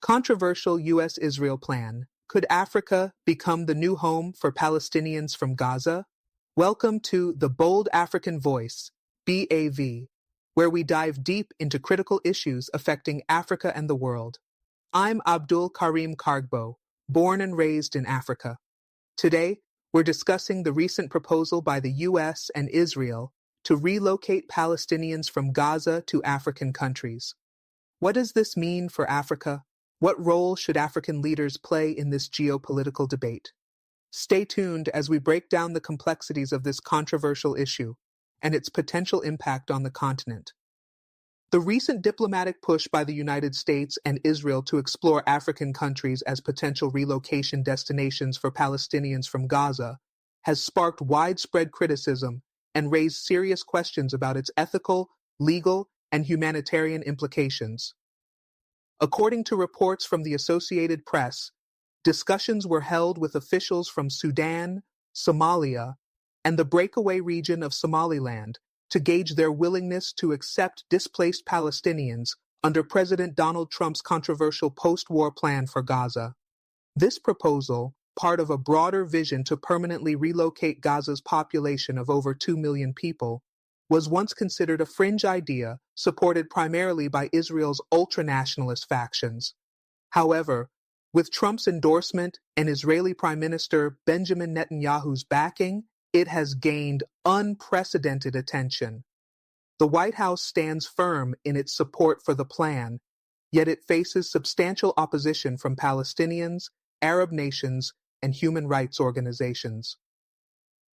Controversial U.S. Israel plan. Could Africa become the new home for Palestinians from Gaza? Welcome to The Bold African Voice, BAV, where we dive deep into critical issues affecting Africa and the world. I'm Abdul Karim Kargbo, born and raised in Africa. Today, we're discussing the recent proposal by the U.S. and Israel to relocate Palestinians from Gaza to African countries. What does this mean for Africa? What role should African leaders play in this geopolitical debate? Stay tuned as we break down the complexities of this controversial issue and its potential impact on the continent. The recent diplomatic push by the United States and Israel to explore African countries as potential relocation destinations for Palestinians from Gaza has sparked widespread criticism and raised serious questions about its ethical, legal, and humanitarian implications. According to reports from the Associated Press, discussions were held with officials from Sudan, Somalia, and the breakaway region of Somaliland to gauge their willingness to accept displaced Palestinians under President Donald Trump's controversial post-war plan for Gaza. This proposal, part of a broader vision to permanently relocate Gaza's population of over 2 million people, was once considered a fringe idea supported primarily by Israel's ultra-nationalist factions. However, with Trump's endorsement and Israeli Prime Minister Benjamin Netanyahu's backing, it has gained unprecedented attention. The White House stands firm in its support for the plan, yet it faces substantial opposition from Palestinians, Arab nations, and human rights organizations.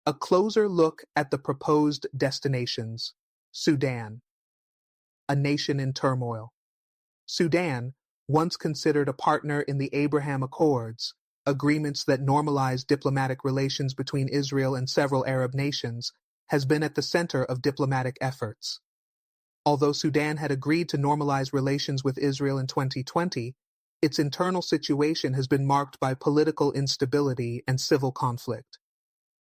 A closer look at the proposed destinations. Sudan, a nation in turmoil. Sudan, once considered a partner in the Abraham Accords, agreements that normalized diplomatic relations between Israel and several Arab nations, has been at the center of diplomatic efforts. Although Sudan had agreed to normalize relations with Israel in 2020, its internal situation has been marked by political instability and civil conflict.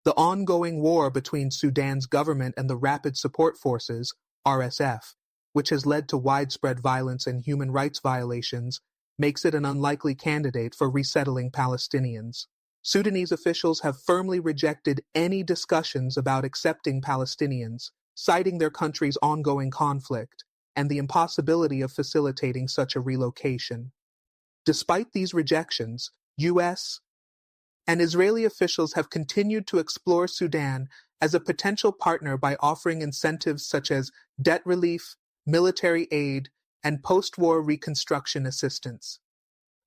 The ongoing war between Sudan's government and the Rapid Support Forces, RSF, which has led to widespread violence and human rights violations, makes it an unlikely candidate for resettling Palestinians. Sudanese officials have firmly rejected any discussions about accepting Palestinians, citing their country's ongoing conflict and the impossibility of facilitating such a relocation. Despite these rejections, U.S. and Israeli officials have continued to explore Sudan as a potential partner by offering incentives such as debt relief, military aid, and post-war reconstruction assistance.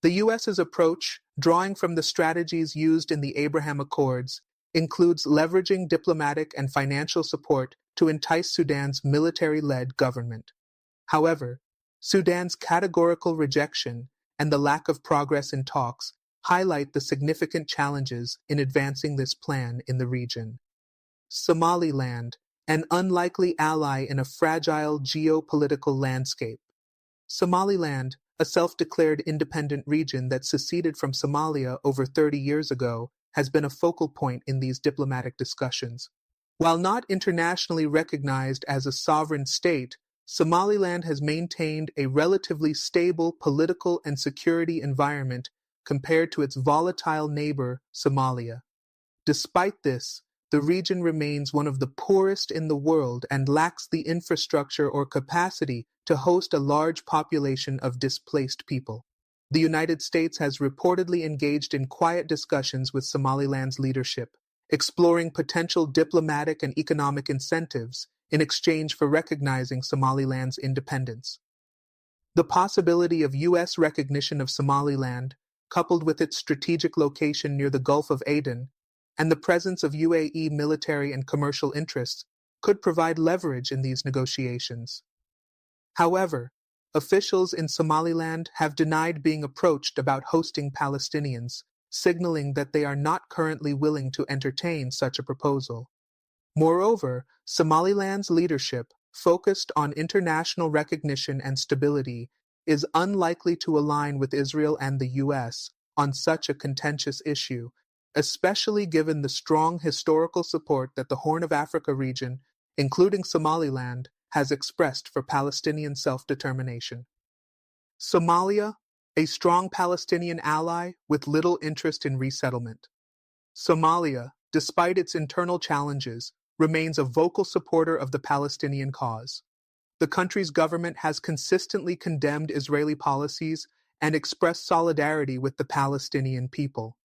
The U.S.'s approach, drawing from the strategies used in the Abraham Accords, includes leveraging diplomatic and financial support to entice Sudan's military-led government. However, Sudan's categorical rejection and the lack of progress in talks highlight the significant challenges in advancing this plan in the region. Somaliland, an unlikely ally in a fragile geopolitical landscape. Somaliland, a self-declared independent region that seceded from Somalia over 30 years ago, has been a focal point in these diplomatic discussions. While not internationally recognized as a sovereign state, Somaliland has maintained a relatively stable political and security environment compared to its volatile neighbor, Somalia. Despite this, the region remains one of the poorest in the world and lacks the infrastructure or capacity to host a large population of displaced people. The United States has reportedly engaged in quiet discussions with Somaliland's leadership, exploring potential diplomatic and economic incentives in exchange for recognizing Somaliland's independence. The possibility of U.S. recognition of Somaliland, coupled with its strategic location near the Gulf of Aden, and the presence of UAE military and commercial interests, could provide leverage in these negotiations. However, officials in Somaliland have denied being approached about hosting Palestinians, signaling that they are not currently willing to entertain such a proposal. Moreover, Somaliland's leadership, focused on international recognition and stability, is unlikely to align with Israel and the U.S. on such a contentious issue, especially given the strong historical support that the Horn of Africa region, including Somaliland, has expressed for Palestinian self-determination. Somalia, a strong Palestinian ally with little interest in resettlement. Somalia, despite its internal challenges, remains a vocal supporter of the Palestinian cause. The country's government has consistently condemned Israeli policies and expressed solidarity with the Palestinian people.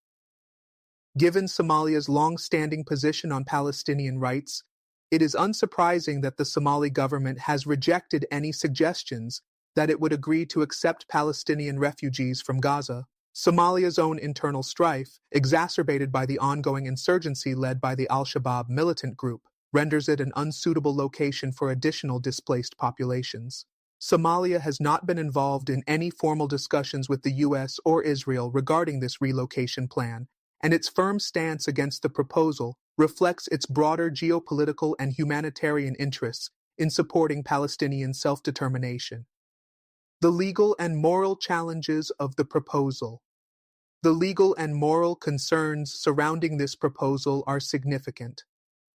Given Somalia's long-standing position on Palestinian rights, it is unsurprising that the Somali government has rejected any suggestions that it would agree to accept Palestinian refugees from Gaza. Somalia's own internal strife, exacerbated by the ongoing insurgency led by the Al-Shabaab militant group, renders it an unsuitable location for additional displaced populations. Somalia has not been involved in any formal discussions with the U.S. or Israel regarding this relocation plan, and its firm stance against the proposal reflects its broader geopolitical and humanitarian interests in supporting Palestinian self-determination. The legal and moral challenges of the proposal. The legal and moral concerns surrounding this proposal are significant.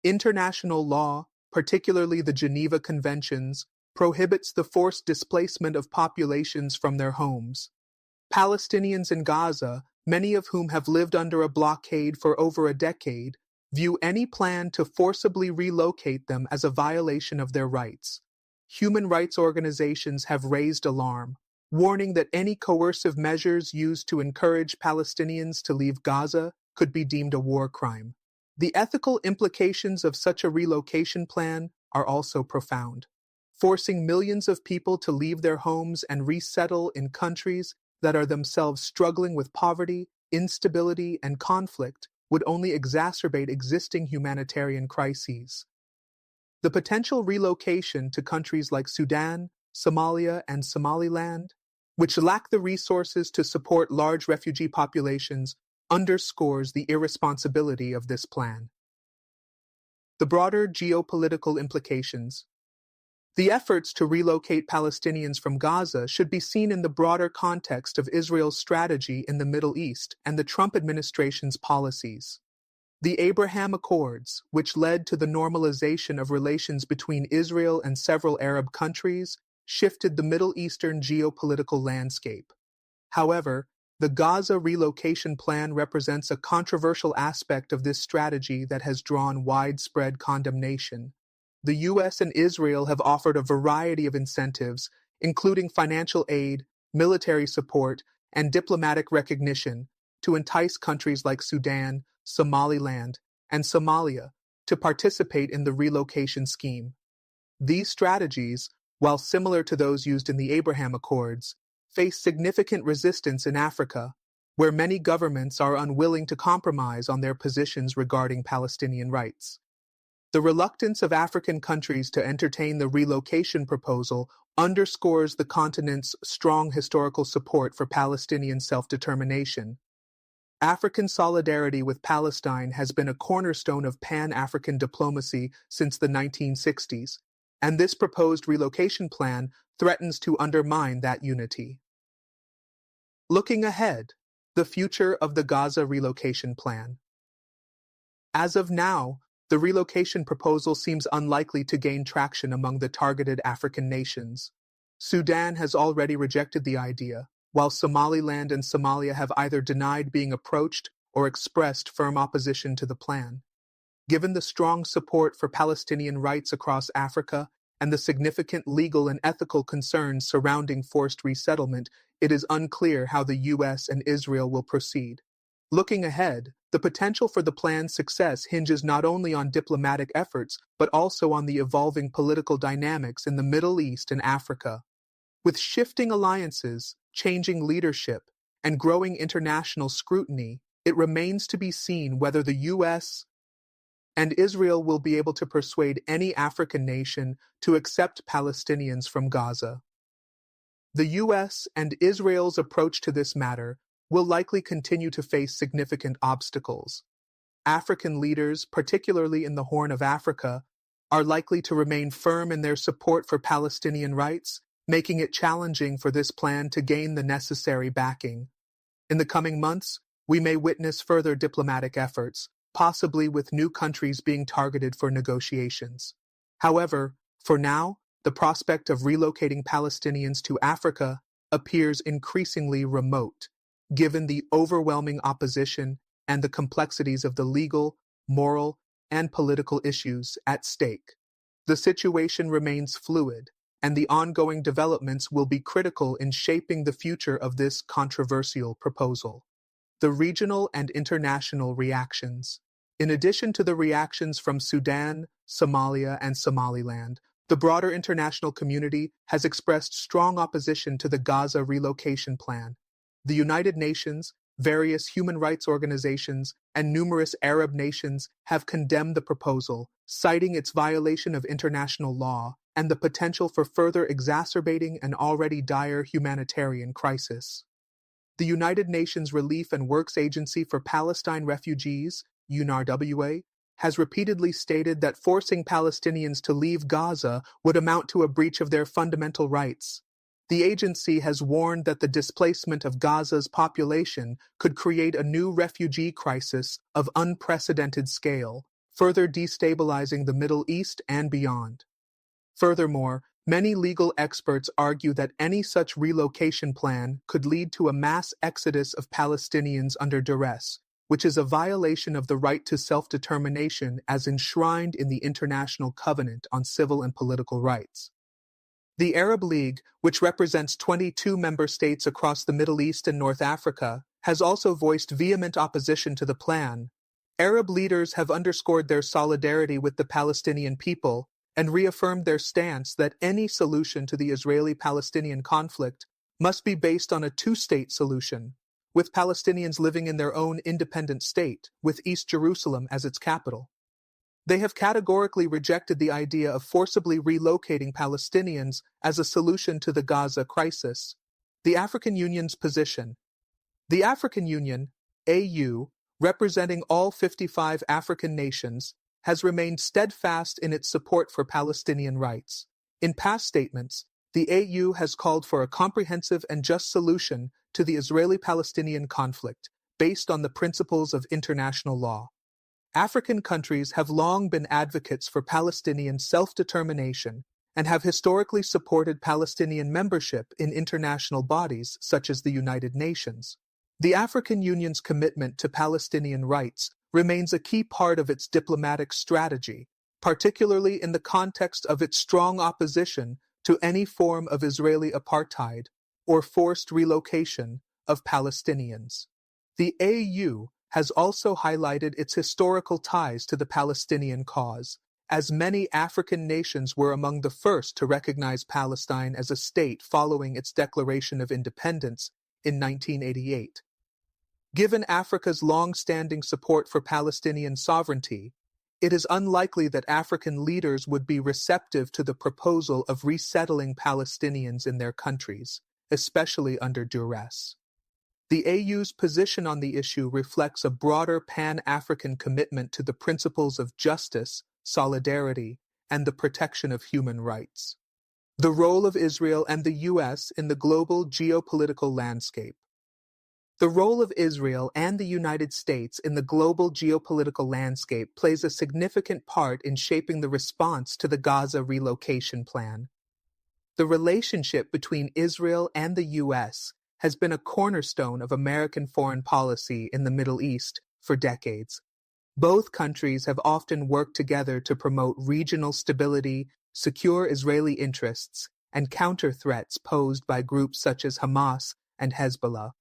International law, particularly the Geneva Conventions, prohibits the forced displacement of populations from their homes. Palestinians in Gaza, many of whom have lived under a blockade for over a decade, view any plan to forcibly relocate them as a violation of their rights. Human rights organizations have raised alarm, warning that any coercive measures used to encourage Palestinians to leave Gaza could be deemed a war crime. The ethical implications of such a relocation plan are also profound. Forcing millions of people to leave their homes and resettle in countries that are themselves struggling with poverty, instability, and conflict would only exacerbate existing humanitarian crises. The potential relocation to countries like Sudan, Somalia, and Somaliland, which lack the resources to support large refugee populations, underscores the irresponsibility of this plan. The broader geopolitical implications. The efforts to relocate Palestinians from Gaza should be seen in the broader context of Israel's strategy in the Middle East and the Trump administration's policies. The Abraham Accords, which led to the normalization of relations between Israel and several Arab countries, shifted the Middle Eastern geopolitical landscape. However, the Gaza relocation plan represents a controversial aspect of this strategy that has drawn widespread condemnation. The U.S. and Israel have offered a variety of incentives, including financial aid, military support, and diplomatic recognition, to entice countries like Sudan, Somaliland, and Somalia to participate in the relocation scheme. These strategies, while similar to those used in the Abraham Accords, face significant resistance in Africa, where many governments are unwilling to compromise on their positions regarding Palestinian rights. The reluctance of African countries to entertain the relocation proposal underscores the continent's strong historical support for Palestinian self-determination. African solidarity with Palestine has been a cornerstone of Pan-African diplomacy since the 1960s, and this proposed relocation plan threatens to undermine that unity. Looking ahead, the future of the Gaza relocation plan. As of now, the relocation proposal seems unlikely to gain traction among the targeted African nations. Sudan has already rejected the idea, while Somaliland and Somalia have either denied being approached or expressed firm opposition to the plan. Given the strong support for Palestinian rights across Africa and the significant legal and ethical concerns surrounding forced resettlement, it is unclear how the U.S. and Israel will proceed. Looking ahead, the potential for the plan's success hinges not only on diplomatic efforts, but also on the evolving political dynamics in the Middle East and Africa. With shifting alliances, changing leadership, and growing international scrutiny, it remains to be seen whether the U.S. and Israel will be able to persuade any African nation to accept Palestinians from Gaza. The U.S. and Israel's approach to this matter will likely continue to face significant obstacles. African leaders, particularly in the Horn of Africa, are likely to remain firm in their support for Palestinian rights, making it challenging for this plan to gain the necessary backing. In the coming months, we may witness further diplomatic efforts, possibly with new countries being targeted for negotiations. However, for now, the prospect of relocating Palestinians to Africa appears increasingly remote, given the overwhelming opposition and the complexities of the legal, moral, and political issues at stake. The situation remains fluid, and the ongoing developments will be critical in shaping the future of this controversial proposal. The regional and international reactions. In addition to the reactions from Sudan, Somalia, and Somaliland, the broader international community has expressed strong opposition to the Gaza relocation plan. The United Nations, various human rights organizations, and numerous Arab nations have condemned the proposal, citing its violation of international law and the potential for further exacerbating an already dire humanitarian crisis. The United Nations Relief and Works Agency for Palestine Refugees, UNRWA, has repeatedly stated that forcing Palestinians to leave Gaza would amount to a breach of their fundamental rights. The agency has warned that the displacement of Gaza's population could create a new refugee crisis of unprecedented scale, further destabilizing the Middle East and beyond. Furthermore, many legal experts argue that any such relocation plan could lead to a mass exodus of Palestinians under duress, which is a violation of the right to self-determination as enshrined in the International Covenant on Civil and Political Rights. The Arab League, which represents 22 member states across the Middle East and North Africa, has also voiced vehement opposition to the plan. Arab leaders have underscored their solidarity with the Palestinian people and reaffirmed their stance that any solution to the Israeli-Palestinian conflict must be based on a two-state solution, with Palestinians living in their own independent state, with East Jerusalem as its capital. They have categorically rejected the idea of forcibly relocating Palestinians as a solution to the Gaza crisis. The African Union's position. The African Union, AU, representing all 55 African nations, has remained steadfast in its support for Palestinian rights. In past statements, the AU has called for a comprehensive and just solution to the Israeli-Palestinian conflict based on the principles of international law. African countries have long been advocates for Palestinian self-determination and have historically supported Palestinian membership in international bodies such as the United Nations. The African Union's commitment to Palestinian rights remains a key part of its diplomatic strategy, particularly in the context of its strong opposition to any form of Israeli apartheid or forced relocation of Palestinians. The AU has also highlighted its historical ties to the Palestinian cause, as many African nations were among the first to recognize Palestine as a state following its declaration of independence in 1988. Given Africa's long-standing support for Palestinian sovereignty, it is unlikely that African leaders would be receptive to the proposal of resettling Palestinians in their countries, especially under duress. The AU's position on the issue reflects a broader Pan-African commitment to the principles of justice, solidarity, and the protection of human rights. The role of Israel and the U.S. in the global geopolitical landscape. The role of Israel and the United States in the global geopolitical landscape plays a significant part in shaping the response to the Gaza relocation plan. The relationship between Israel and the U.S. has been a cornerstone of American foreign policy in the Middle East for decades. Both countries have often worked together to promote regional stability, secure Israeli interests, and counter threats posed by groups such as Hamas and Hezbollah.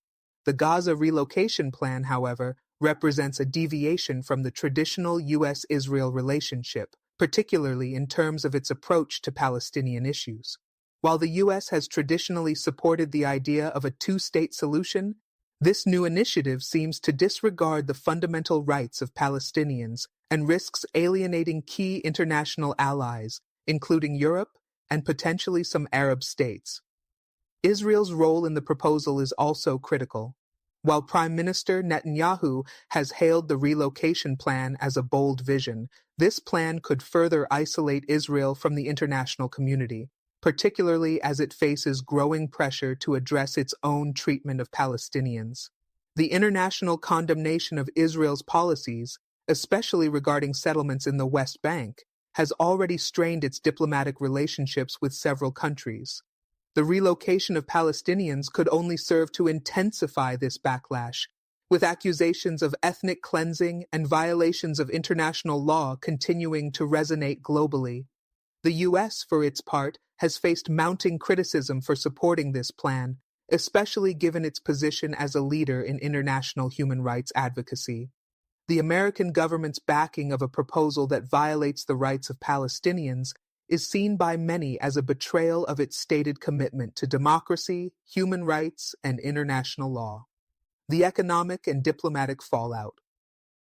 The Gaza relocation plan, however, represents a deviation from the traditional U.S. Israel relationship, particularly in terms of its approach to Palestinian issues. While the U.S. has traditionally supported the idea of a two-state solution, this new initiative seems to disregard the fundamental rights of Palestinians and risks alienating key international allies, including Europe and potentially some Arab states. Israel's role in the proposal is also critical. While Prime Minister Netanyahu has hailed the relocation plan as a bold vision, this plan could further isolate Israel from the international community, particularly as it faces growing pressure to address its own treatment of Palestinians. The international condemnation of Israel's policies, especially regarding settlements in the West Bank, has already strained its diplomatic relationships with several countries. The relocation of Palestinians could only serve to intensify this backlash, with accusations of ethnic cleansing and violations of international law continuing to resonate globally. The U.S., for its part, has faced mounting criticism for supporting this plan, especially given its position as a leader in international human rights advocacy. The American government's backing of a proposal that violates the rights of Palestinians is seen by many as a betrayal of its stated commitment to democracy, human rights, and international law. The economic and diplomatic fallout.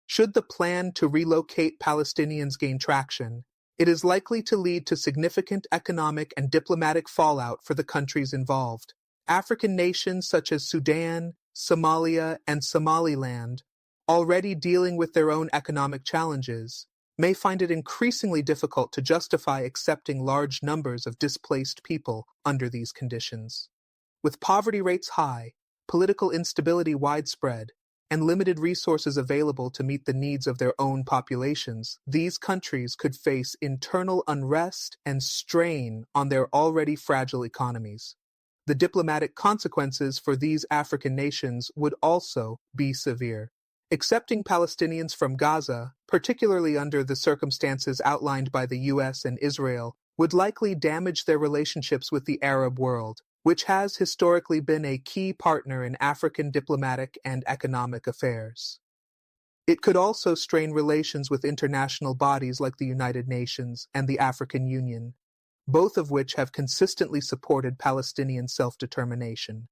Should the plan to relocate Palestinians gain traction, it is likely to lead to significant economic and diplomatic fallout for the countries involved. African nations such as Sudan, Somalia, and Somaliland, already dealing with their own economic challenges, may find it increasingly difficult to justify accepting large numbers of displaced people under these conditions. With poverty rates high, political instability widespread, and limited resources available to meet the needs of their own populations, these countries could face internal unrest and strain on their already fragile economies. The diplomatic consequences for these African nations would also be severe. Accepting Palestinians from Gaza, particularly under the circumstances outlined by the U.S. and Israel, would likely damage their relationships with the Arab world, which has historically been a key partner in African diplomatic and economic affairs. It could also strain relations with international bodies like the United Nations and the African Union, both of which have consistently supported Palestinian self-determination.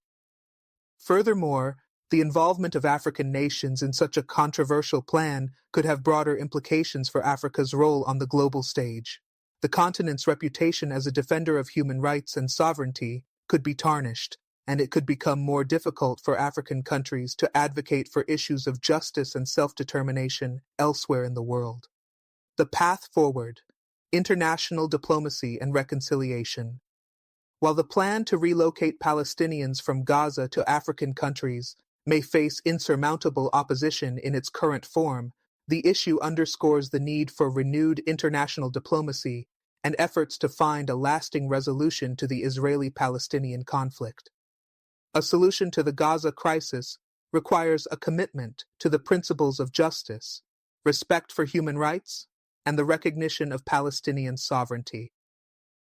Furthermore, the involvement of African nations in such a controversial plan could have broader implications for Africa's role on the global stage. The continent's reputation as a defender of human rights and sovereignty could be tarnished, and it could become more difficult for African countries to advocate for issues of justice and self-determination elsewhere in the world. The path forward: international diplomacy and reconciliation. While the plan to relocate Palestinians from Gaza to African countries may face insurmountable opposition in its current form, the issue underscores the need for renewed international diplomacy and efforts to find a lasting resolution to the Israeli-Palestinian conflict. A solution to the Gaza crisis requires a commitment to the principles of justice, respect for human rights, and the recognition of Palestinian sovereignty.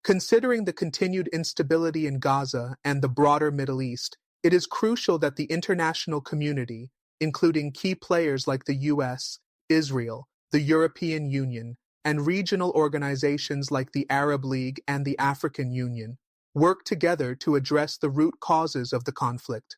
Considering the continued instability in Gaza and the broader Middle East, it is crucial that the international community, including key players like the U.S., Israel, the European Union, and regional organizations like the Arab League and the African Union, work together to address the root causes of the conflict.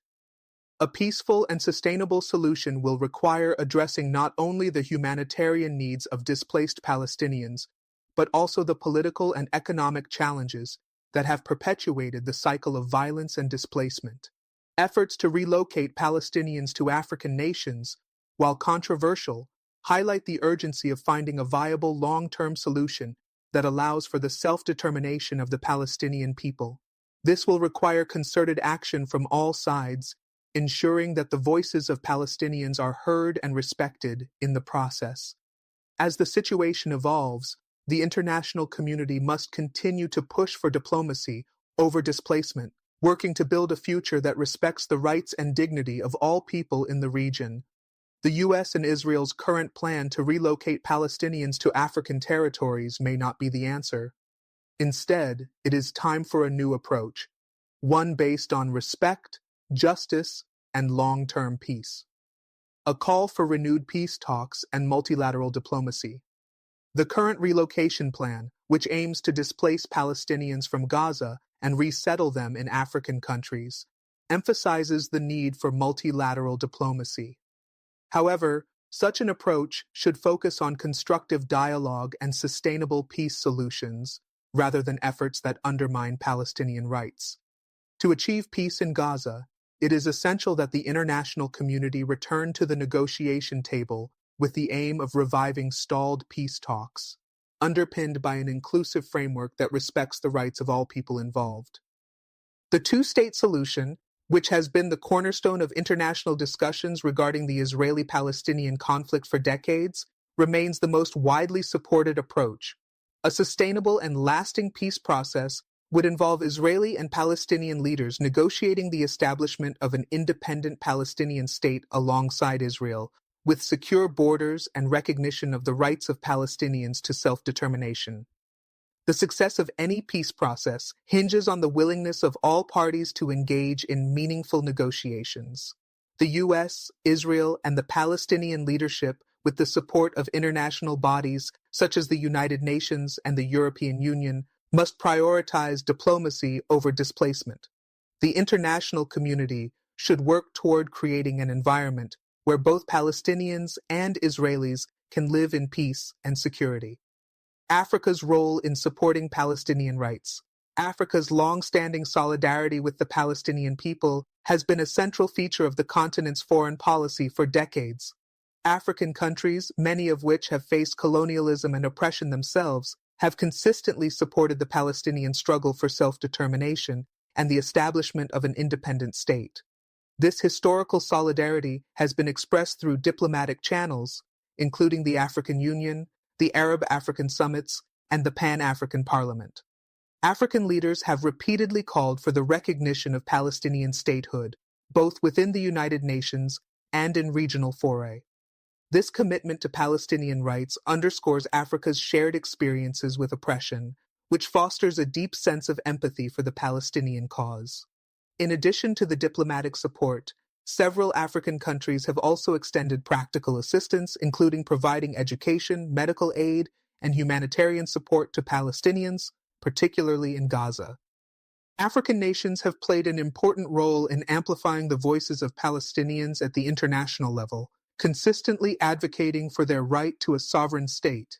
A peaceful and sustainable solution will require addressing not only the humanitarian needs of displaced Palestinians, but also the political and economic challenges that have perpetuated the cycle of violence and displacement. Efforts to relocate Palestinians to African nations, while controversial, highlight the urgency of finding a viable long-term solution that allows for the self-determination of the Palestinian people. This will require concerted action from all sides, ensuring that the voices of Palestinians are heard and respected in the process. As the situation evolves, the international community must continue to push for diplomacy over displacement, working to build a future that respects the rights and dignity of all people in the region. The U.S. and Israel's current plan to relocate Palestinians to African territories may not be the answer. Instead, it is time for a new approach, one based on respect, justice, and long-term peace. A call for renewed peace talks and multilateral diplomacy. The current relocation plan, which aims to displace Palestinians from Gaza and resettle them in African countries, emphasizes the need for multilateral diplomacy. However, such an approach should focus on constructive dialogue and sustainable peace solutions, rather than efforts that undermine Palestinian rights. To achieve peace in Gaza, it is essential that the international community return to the negotiation table with the aim of reviving stalled peace talks, underpinned by an inclusive framework that respects the rights of all people involved. The two-state solution, which has been the cornerstone of international discussions regarding the Israeli-Palestinian conflict for decades, remains the most widely supported approach. A sustainable and lasting peace process would involve Israeli and Palestinian leaders negotiating the establishment of an independent Palestinian state alongside Israel, with secure borders and recognition of the rights of Palestinians to self-determination. The success of any peace process hinges on the willingness of all parties to engage in meaningful negotiations. The U.S., Israel, and the Palestinian leadership, with the support of international bodies such as the United Nations and the European Union, must prioritize diplomacy over displacement. The international community should work toward creating an environment where both Palestinians and Israelis can live in peace and security. Africa's role in supporting Palestinian rights. Africa's long-standing solidarity with the Palestinian people has been a central feature of the continent's foreign policy for decades. African countries, many of which have faced colonialism and oppression themselves, have consistently supported the Palestinian struggle for self-determination and the establishment of an independent state. This historical solidarity has been expressed through diplomatic channels, including the African Union, the Arab-African summits, and the Pan-African Parliament. African leaders have repeatedly called for the recognition of Palestinian statehood, both within the United Nations and in regional fora. This commitment to Palestinian rights underscores Africa's shared experiences with oppression, which fosters a deep sense of empathy for the Palestinian cause. In addition to the diplomatic support, several African countries have also extended practical assistance, including providing education, medical aid, and humanitarian support to Palestinians, particularly in Gaza. African nations have played an important role in amplifying the voices of Palestinians at the international level, consistently advocating for their right to a sovereign state.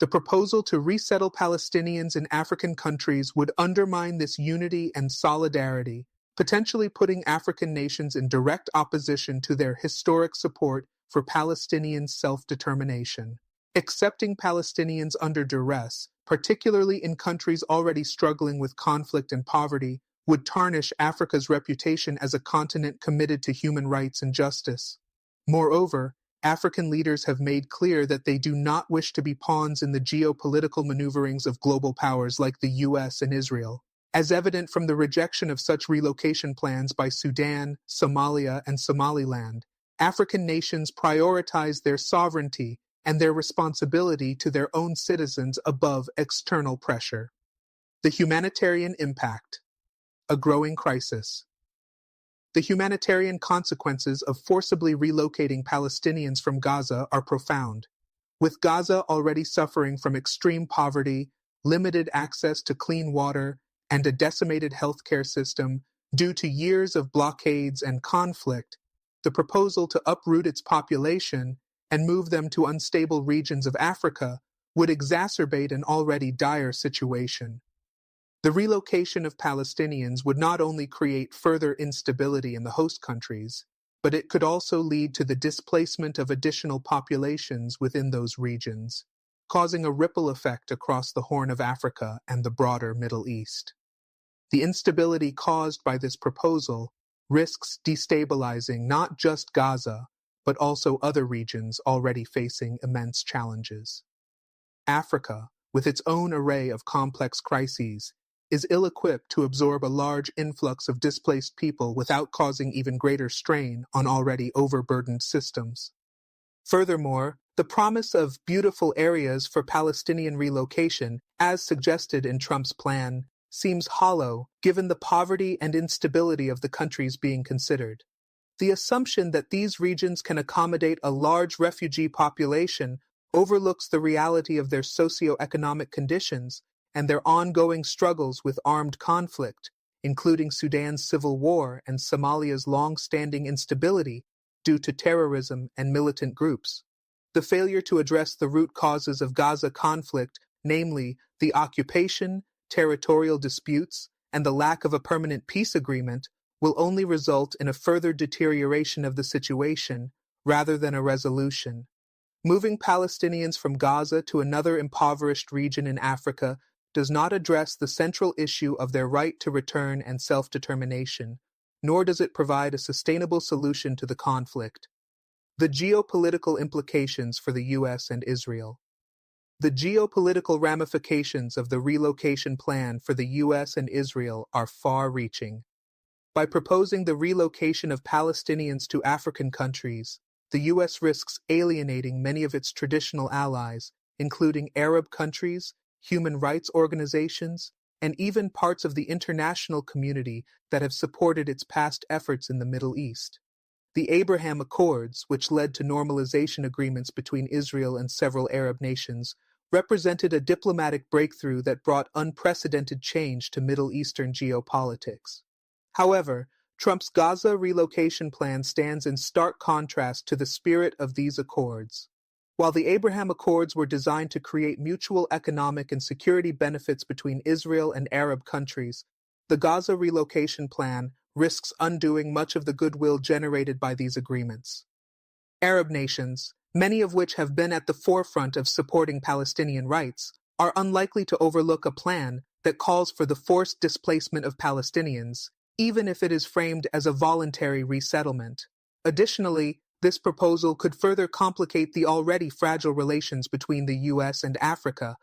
The proposal to resettle Palestinians in African countries would undermine this unity and solidarity, potentially putting African nations in direct opposition to their historic support for Palestinian self-determination. Accepting Palestinians under duress, particularly in countries already struggling with conflict and poverty, would tarnish Africa's reputation as a continent committed to human rights and justice. Moreover, African leaders have made clear that they do not wish to be pawns in the geopolitical maneuverings of global powers like the U.S. and Israel. As evident from the rejection of such relocation plans by Sudan, Somalia, and Somaliland, African nations prioritize their sovereignty and their responsibility to their own citizens above external pressure. The humanitarian impact. A growing crisis. The humanitarian consequences of forcibly relocating Palestinians from Gaza are profound. With Gaza already suffering from extreme poverty, limited access to clean water, and a decimated healthcare system due to years of blockades and conflict, the proposal to uproot its population and move them to unstable regions of Africa would exacerbate an already dire situation. The relocation of Palestinians would not only create further instability in the host countries, but it could also lead to the displacement of additional populations within those regions, causing a ripple effect across the Horn of Africa and the broader Middle East. The instability caused by this proposal risks destabilizing not just Gaza, but also other regions already facing immense challenges. Africa, with its own array of complex crises, is ill-equipped to absorb a large influx of displaced people without causing even greater strain on already overburdened systems. Furthermore, the promise of beautiful areas for Palestinian relocation, as suggested in Trump's plan, seems hollow given the poverty and instability of the countries being considered. The assumption that these regions can accommodate a large refugee population overlooks the reality of their socio-economic conditions and their ongoing struggles with armed conflict, including Sudan's civil war and Somalia's long-standing instability due to terrorism and militant groups. The failure to address the root causes of Gaza conflict, namely the occupation, territorial disputes, and the lack of a permanent peace agreement, will only result in a further deterioration of the situation rather than a resolution. Moving Palestinians from Gaza to another impoverished region in Africa does not address the central issue of their right to return and self-determination, nor does it provide a sustainable solution to the conflict. The geopolitical implications for the U.S. and Israel. The geopolitical ramifications of the relocation plan for the U.S. and Israel are far-reaching. By proposing the relocation of Palestinians to African countries, the U.S. risks alienating many of its traditional allies, including Arab countries, human rights organizations, and even parts of the international community that have supported its past efforts in the Middle East. The Abraham Accords, which led to normalization agreements between Israel and several Arab nations, represented a diplomatic breakthrough that brought unprecedented change to Middle Eastern geopolitics. However, Trump's Gaza relocation plan stands in stark contrast to the spirit of these accords. While the Abraham Accords were designed to create mutual economic and security benefits between Israel and Arab countries, the Gaza relocation plan risks undoing much of the goodwill generated by these agreements. Arab nations, many of which have been at the forefront of supporting Palestinian rights, are unlikely to overlook a plan that calls for the forced displacement of Palestinians, even if it is framed as a voluntary resettlement. Additionally, this proposal could further complicate the already fragile relations between the U.S. and Africa.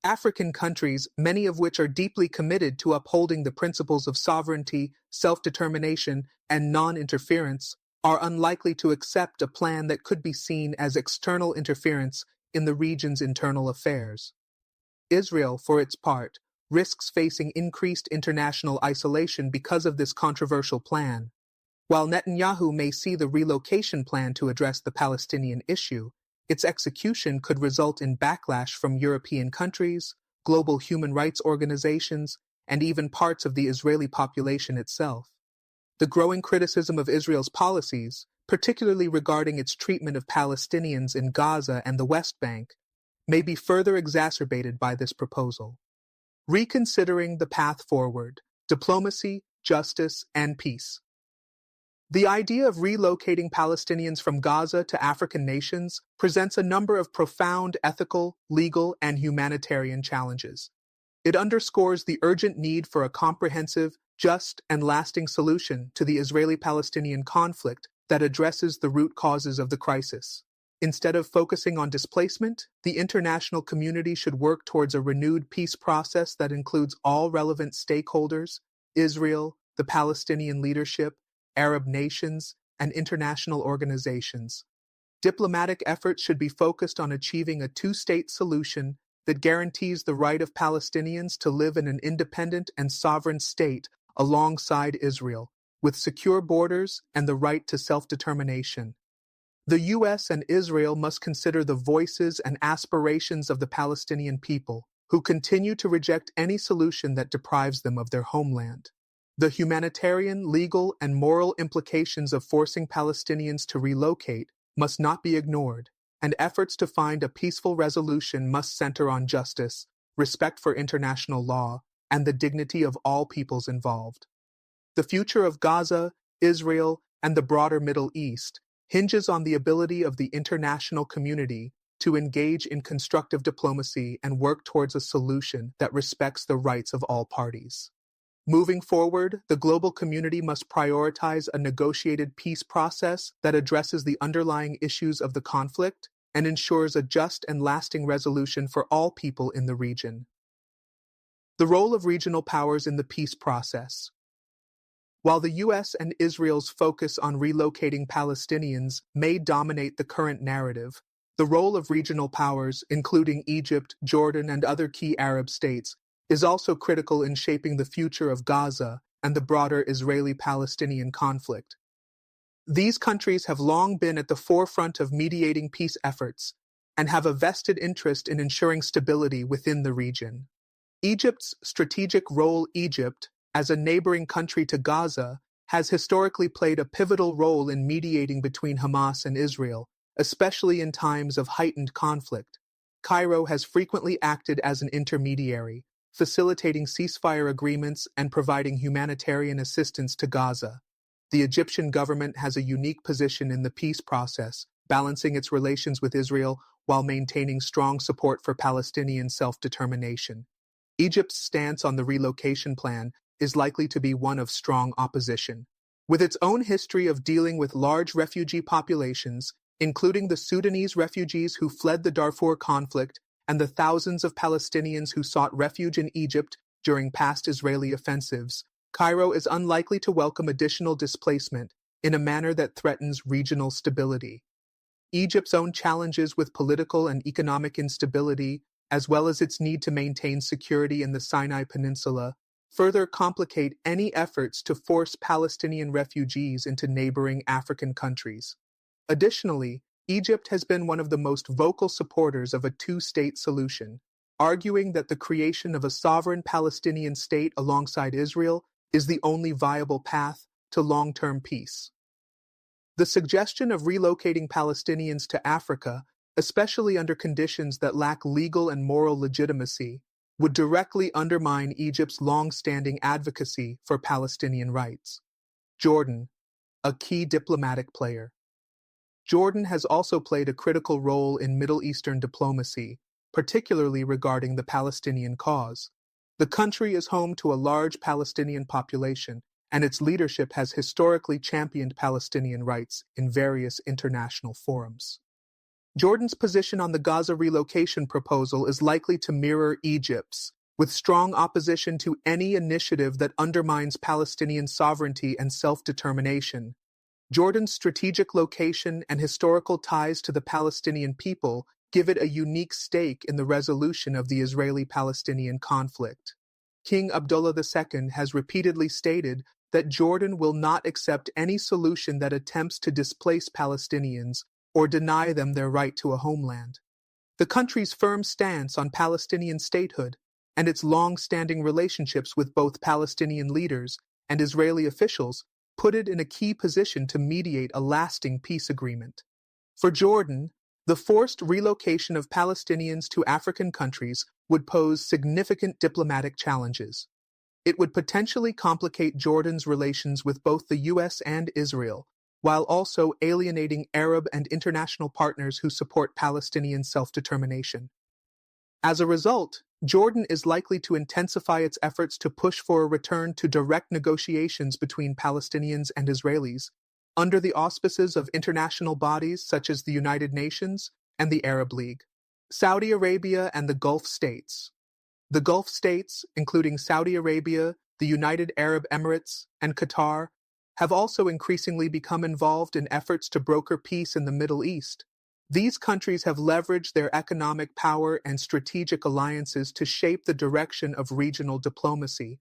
African countries, many of which are deeply committed to upholding the principles of sovereignty, self-determination, and non-interference, are unlikely to accept a plan that could be seen as external interference in the region's internal affairs. Israel, for its part, risks facing increased international isolation because of this controversial plan. While Netanyahu may see the relocation plan to address the Palestinian issue, its execution could result in backlash from European countries, global human rights organizations, and even parts of the Israeli population itself. The growing criticism of Israel's policies, particularly regarding its treatment of Palestinians in Gaza and the West Bank, may be further exacerbated by this proposal. Reconsidering the path forward: diplomacy, justice, and peace. The idea of relocating Palestinians from Gaza to African nations presents a number of profound ethical, legal, and humanitarian challenges. It underscores the urgent need for a comprehensive, just, and lasting solution to the Israeli-Palestinian conflict that addresses the root causes of the crisis. Instead of focusing on displacement, the international community should work towards a renewed peace process that includes all relevant stakeholders: Israel, the Palestinian leadership, Arab nations, and international organizations. Diplomatic efforts should be focused on achieving a two-state solution that guarantees the right of Palestinians to live in an independent and sovereign state alongside Israel, with secure borders and the right to self-determination. The U.S. and Israel must consider the voices and aspirations of the Palestinian people, who continue to reject any solution that deprives them of their homeland. The humanitarian, legal, and moral implications of forcing Palestinians to relocate must not be ignored, and efforts to find a peaceful resolution must center on justice, respect for international law, and the dignity of all peoples involved. The future of Gaza, Israel, and the broader Middle East hinges on the ability of the international community to engage in constructive diplomacy and work towards a solution that respects the rights of all parties. Moving forward, the global community must prioritize a negotiated peace process that addresses the underlying issues of the conflict and ensures a just and lasting resolution for all people in the region. The role of regional powers in the peace process. While the U.S. and Israel's focus on relocating Palestinians may dominate the current narrative, the role of regional powers, including Egypt, Jordan, and other key Arab states, is also critical in shaping the future of Gaza and the broader Israeli-Palestinian conflict. These countries have long been at the forefront of mediating peace efforts and have a vested interest in ensuring stability within the region. Egypt's strategic role. Egypt, as a neighboring country to Gaza, has historically played a pivotal role in mediating between Hamas and Israel, especially in times of heightened conflict. Cairo has frequently acted as an intermediary, facilitating ceasefire agreements and providing humanitarian assistance to Gaza. The Egyptian government has a unique position in the peace process, balancing its relations with Israel while maintaining strong support for Palestinian self-determination. Egypt's stance on the relocation plan is likely to be one of strong opposition. With its own history of dealing with large refugee populations, including the Sudanese refugees who fled the Darfur conflict and the thousands of Palestinians who sought refuge in Egypt during past Israeli offensives, Cairo is unlikely to welcome additional displacement in a manner that threatens regional stability. Egypt's own challenges with political and economic instability, as well as its need to maintain security in the Sinai Peninsula, further complicate any efforts to force Palestinian refugees into neighboring African countries. Additionally, Egypt has been one of the most vocal supporters of a two-state solution, arguing that the creation of a sovereign Palestinian state alongside Israel is the only viable path to long-term peace. The suggestion of relocating Palestinians to Africa, especially under conditions that lack legal and moral legitimacy, would directly undermine Egypt's long-standing advocacy for Palestinian rights. Jordan, a key diplomatic player. Jordan has also played a critical role in Middle Eastern diplomacy, particularly regarding the Palestinian cause. The country is home to a large Palestinian population, and its leadership has historically championed Palestinian rights in various international forums. Jordan's position on the Gaza relocation proposal is likely to mirror Egypt's, with strong opposition to any initiative that undermines Palestinian sovereignty and self-determination. Jordan's strategic location and historical ties to the Palestinian people give it a unique stake in the resolution of the Israeli-Palestinian conflict. King Abdullah II has repeatedly stated that Jordan will not accept any solution that attempts to displace Palestinians or deny them their right to a homeland. The country's firm stance on Palestinian statehood and its long-standing relationships with both Palestinian leaders and Israeli officials put it in a key position to mediate a lasting peace agreement. For Jordan, the forced relocation of Palestinians to African countries would pose significant diplomatic challenges. It would potentially complicate Jordan's relations with both the U.S. and Israel, while also alienating Arab and international partners who support Palestinian self-determination. As a result, Jordan is likely to intensify its efforts to push for a return to direct negotiations between Palestinians and Israelis, under the auspices of international bodies such as the United Nations and the Arab League. Saudi Arabia and the Gulf States. The Gulf States, including Saudi Arabia, the United Arab Emirates, and Qatar, have also increasingly become involved in efforts to broker peace in the Middle East. These countries have leveraged their economic power and strategic alliances to shape the direction of regional diplomacy.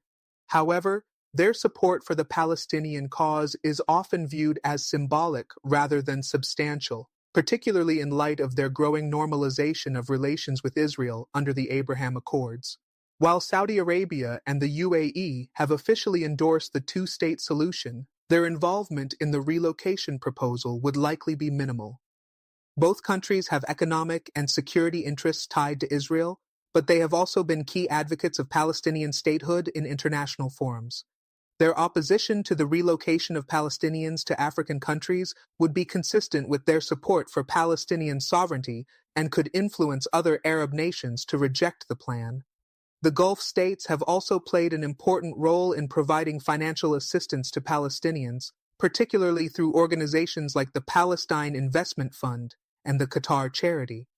However, their support for the Palestinian cause is often viewed as symbolic rather than substantial, particularly in light of their growing normalization of relations with Israel under the Abraham Accords. While Saudi Arabia and the UAE have officially endorsed the two-state solution, their involvement in the relocation proposal would likely be minimal. Both countries have economic and security interests tied to Israel, but they have also been key advocates of Palestinian statehood in international forums. Their opposition to the relocation of Palestinians to African countries would be consistent with their support for Palestinian sovereignty and could influence other Arab nations to reject the plan. The Gulf states have also played an important role in providing financial assistance to Palestinians, particularly through organizations like the Palestine Investment Fund and the Qatar Charity.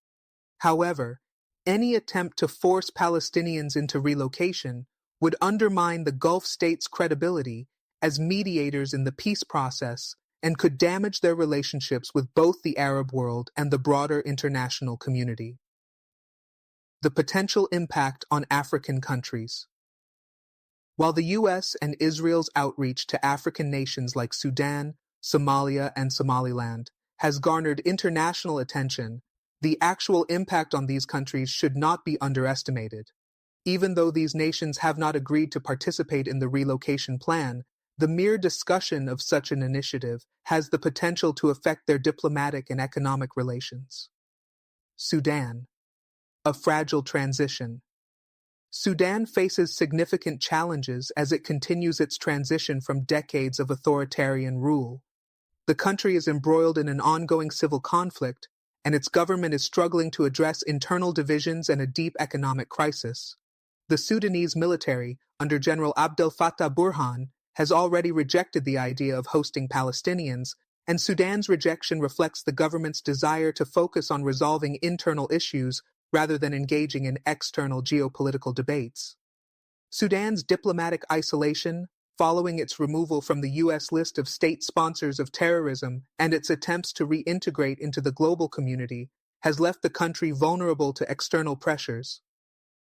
However, any attempt to force Palestinians into relocation would undermine the Gulf states' credibility as mediators in the peace process and could damage their relationships with both the Arab world and the broader international community. The potential impact on African countries. While the U.S. and Israel's outreach to African nations like Sudan, Somalia, and Somaliland has garnered international attention, the actual impact on these countries should not be underestimated. Even though these nations have not agreed to participate in the relocation plan, the mere discussion of such an initiative has the potential to affect their diplomatic and economic relations. Sudan. A fragile transition. Sudan faces significant challenges as it continues its transition from decades of authoritarian rule. The country is embroiled in an ongoing civil conflict, and its government is struggling to address internal divisions and a deep economic crisis. The Sudanese military, under General Abdel Fattah Burhan, has already rejected the idea of hosting Palestinians, and Sudan's rejection reflects the government's desire to focus on resolving internal issues rather than engaging in external geopolitical debates. Sudan's diplomatic isolation, following its removal from the U.S. list of state sponsors of terrorism and its attempts to reintegrate into the global community, has left the country vulnerable to external pressures.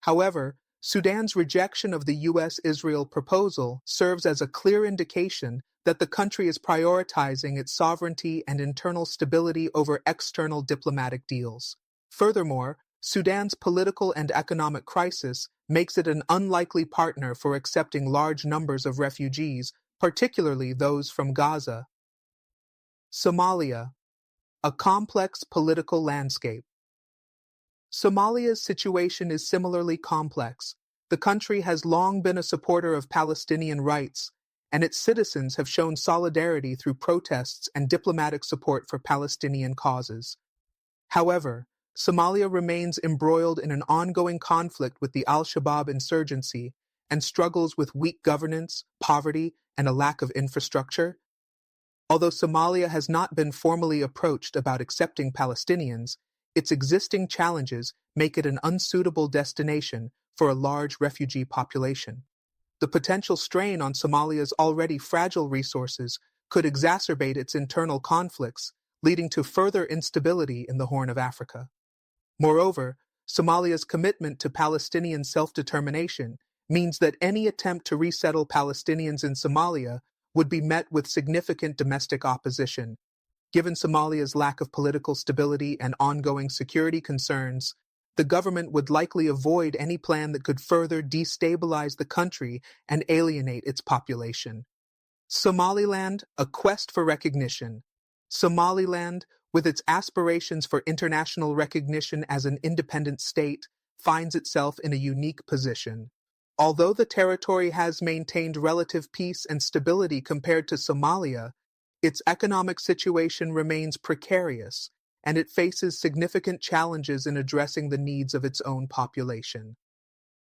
However, Sudan's rejection of the U.S. Israel proposal serves as a clear indication that the country is prioritizing its sovereignty and internal stability over external diplomatic deals. Furthermore, Sudan's political and economic crisis makes it an unlikely partner for accepting large numbers of refugees, particularly those from Gaza. Somalia, a complex political landscape. Somalia's situation is similarly complex. The country has long been a supporter of Palestinian rights, and its citizens have shown solidarity through protests and diplomatic support for Palestinian causes. However, Somalia remains embroiled in an ongoing conflict with the al-Shabaab insurgency and struggles with weak governance, poverty, and a lack of infrastructure. Although Somalia has not been formally approached about accepting Palestinians, its existing challenges make it an unsuitable destination for a large refugee population. The potential strain on Somalia's already fragile resources could exacerbate its internal conflicts, leading to further instability in the Horn of Africa. Moreover, Somalia's commitment to Palestinian self-determination means that any attempt to resettle Palestinians in Somalia would be met with significant domestic opposition. Given Somalia's lack of political stability and ongoing security concerns, the government would likely avoid any plan that could further destabilize the country and alienate its population. Somaliland, a quest for recognition. Somaliland, with its aspirations for international recognition as an independent state, finds itself in a unique position. Although the territory has maintained relative peace and stability compared to Somalia, its economic situation remains precarious, and it faces significant challenges in addressing the needs of its own population.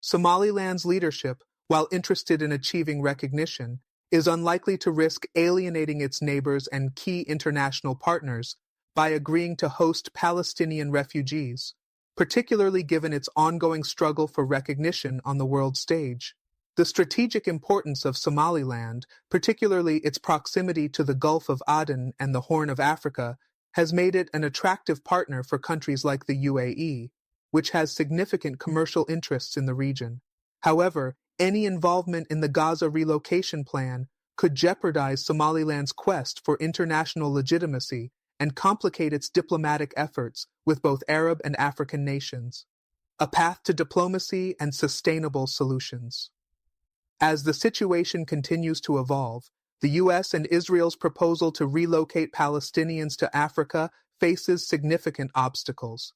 Somaliland's leadership, while interested in achieving recognition, is unlikely to risk alienating its neighbors and key international partners by agreeing to host Palestinian refugees, particularly given its ongoing struggle for recognition on the world stage. The strategic importance of Somaliland, particularly its proximity to the Gulf of Aden and the Horn of Africa, has made it an attractive partner for countries like the UAE, which has significant commercial interests in the region. However, any involvement in the Gaza relocation plan could jeopardize Somaliland's quest for international legitimacy and complicate its diplomatic efforts with both Arab and African nations. A path to diplomacy and sustainable solutions. As the situation continues to evolve, the U.S. and Israel's proposal to relocate Palestinians to Africa faces significant obstacles.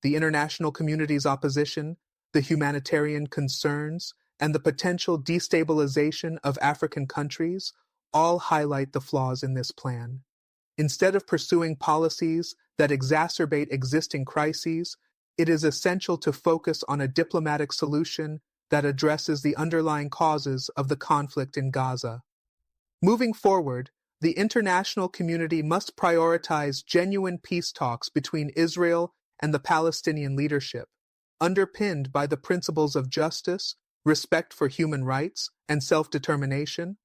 The international community's opposition, the humanitarian concerns, and the potential destabilization of African countries all highlight the flaws in this plan. Instead of pursuing policies that exacerbate existing crises, it is essential to focus on a diplomatic solution that addresses the underlying causes of the conflict in Gaza. Moving forward, the international community must prioritize genuine peace talks between Israel and the Palestinian leadership, underpinned by the principles of justice, respect for human rights, and self-determination.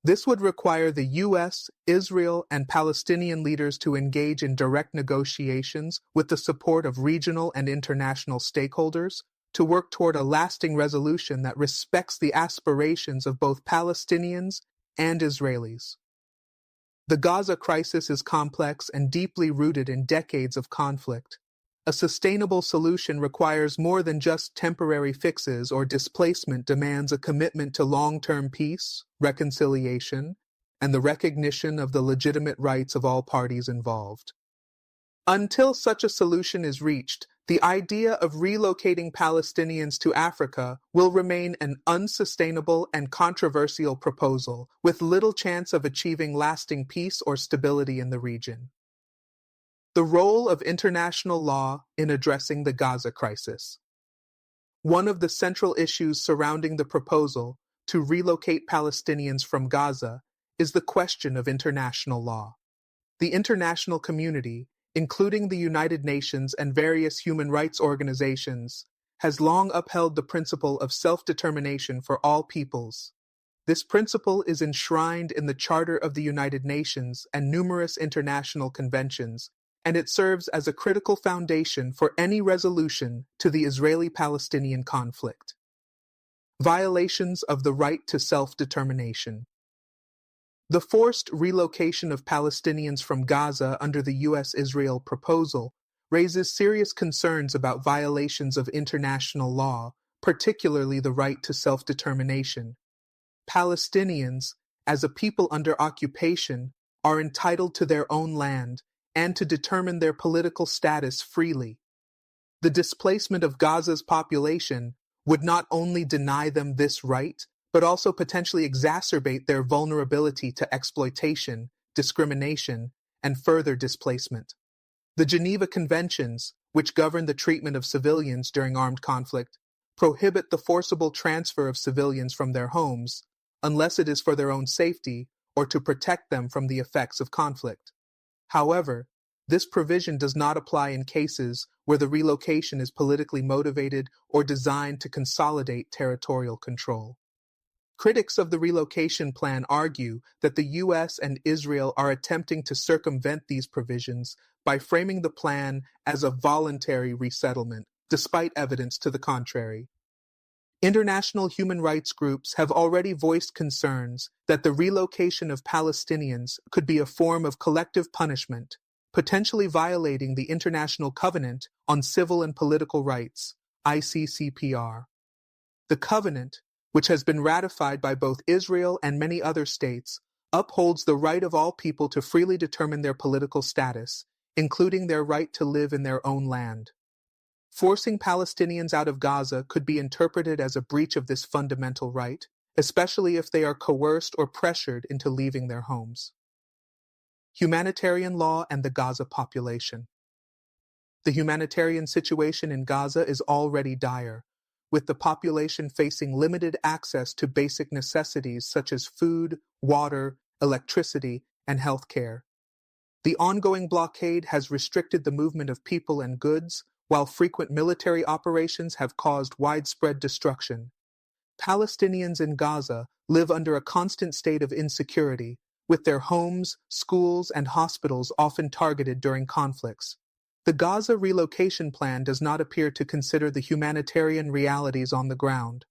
This would require the U.S., Israel, and Palestinian leaders to engage in direct negotiations with the support of regional and international stakeholders, to work toward a lasting resolution that respects the aspirations of both Palestinians and Israelis. The Gaza crisis is complex and deeply rooted in decades of conflict. A sustainable solution requires more than just temporary fixes, or displacement demands a commitment to long-term peace, reconciliation, and the recognition of the legitimate rights of all parties involved. Until such a solution is reached, the idea of relocating Palestinians to Africa will remain an unsustainable and controversial proposal, with little chance of achieving lasting peace or stability in the region. The role of international law in addressing the Gaza crisis. One of the central issues surrounding the proposal to relocate Palestinians from Gaza is the question of international law. The international community, including the United Nations and various human rights organizations, has long upheld the principle of self-determination for all peoples. This principle is enshrined in the Charter of the United Nations and numerous international conventions, and it serves as a critical foundation for any resolution to the Israeli-Palestinian conflict. Violations of the right to self-determination. The forced relocation of Palestinians from Gaza under the U.S. Israel proposal raises serious concerns about violations of international law, particularly the right to self-determination. Palestinians, as a people under occupation, are entitled to their own land and to determine their political status freely. The displacement of Gaza's population would not only deny them this right, but also potentially exacerbate their vulnerability to exploitation, discrimination, and further displacement. The Geneva Conventions, which govern the treatment of civilians during armed conflict, prohibit the forcible transfer of civilians from their homes, unless it is for their own safety or to protect them from the effects of conflict. However, this provision does not apply in cases where the relocation is politically motivated or designed to consolidate territorial control. Critics of the relocation plan argue that the U.S. and Israel are attempting to circumvent these provisions by framing the plan as a voluntary resettlement, despite evidence to the contrary. International human rights groups have already voiced concerns that the relocation of Palestinians could be a form of collective punishment, potentially violating the International Covenant on Civil and Political Rights, ICCPR. The covenant, which has been ratified by both Israel and many other states, upholds the right of all people to freely determine their political status, including their right to live in their own land. Forcing Palestinians out of Gaza could be interpreted as a breach of this fundamental right, especially if they are coerced or pressured into leaving their homes. Humanitarian law and the Gaza population. The humanitarian situation in Gaza is already dire, with the population facing limited access to basic necessities such as food, water, electricity, and health care. The ongoing blockade has restricted the movement of people and goods, while frequent military operations have caused widespread destruction. Palestinians in Gaza live under a constant state of insecurity, with their homes, schools, and hospitals often targeted during conflicts. The Gaza relocation plan does not appear to consider the humanitarian realities on the ground.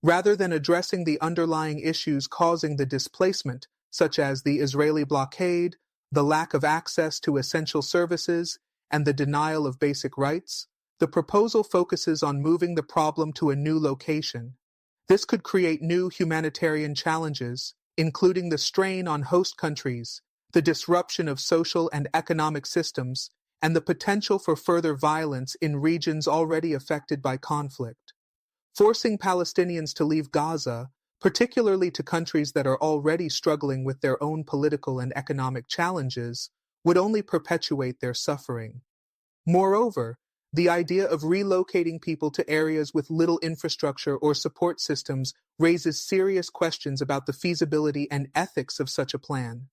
Rather than addressing the underlying issues causing the displacement, such as the Israeli blockade, the lack of access to essential services, and the denial of basic rights, the proposal focuses on moving the problem to a new location. This could create new humanitarian challenges, including the strain on host countries, the disruption of social and economic systems, and the potential for further violence in regions already affected by conflict. Forcing Palestinians to leave Gaza, particularly to countries that are already struggling with their own political and economic challenges, would only perpetuate their suffering. Moreover, the idea of relocating people to areas with little infrastructure or support systems raises serious questions about the feasibility and ethics of such a plan.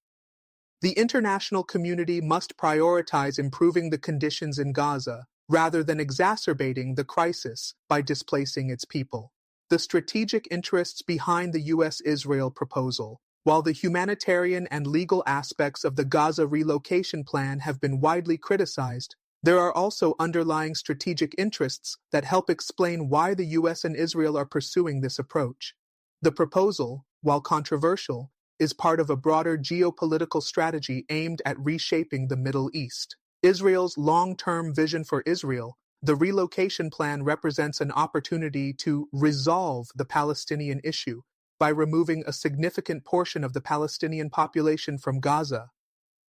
The international community must prioritize improving the conditions in Gaza rather than exacerbating the crisis by displacing its people. The strategic interests behind the U.S. Israel proposal. While the humanitarian and legal aspects of the Gaza relocation plan have been widely criticized, there are also underlying strategic interests that help explain why the U.S. and Israel are pursuing this approach. The proposal, while controversial, is part of a broader geopolitical strategy aimed at reshaping the Middle East. Israel's long-term vision for Israel, the relocation plan represents an opportunity to resolve the Palestinian issue by removing a significant portion of the Palestinian population from Gaza.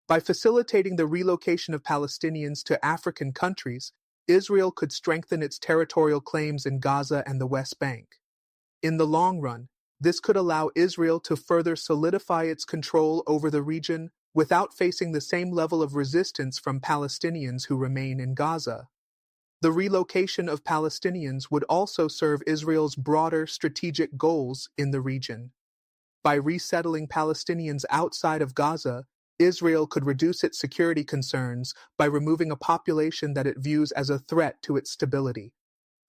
By facilitating the relocation of Palestinians to African countries, Israel could strengthen its territorial claims in Gaza and the West Bank. In the long run, this could allow Israel to further solidify its control over the region without facing the same level of resistance from Palestinians who remain in Gaza. The relocation of Palestinians would also serve Israel's broader strategic goals in the region. By resettling Palestinians outside of Gaza, Israel could reduce its security concerns by removing a population that it views as a threat to its stability.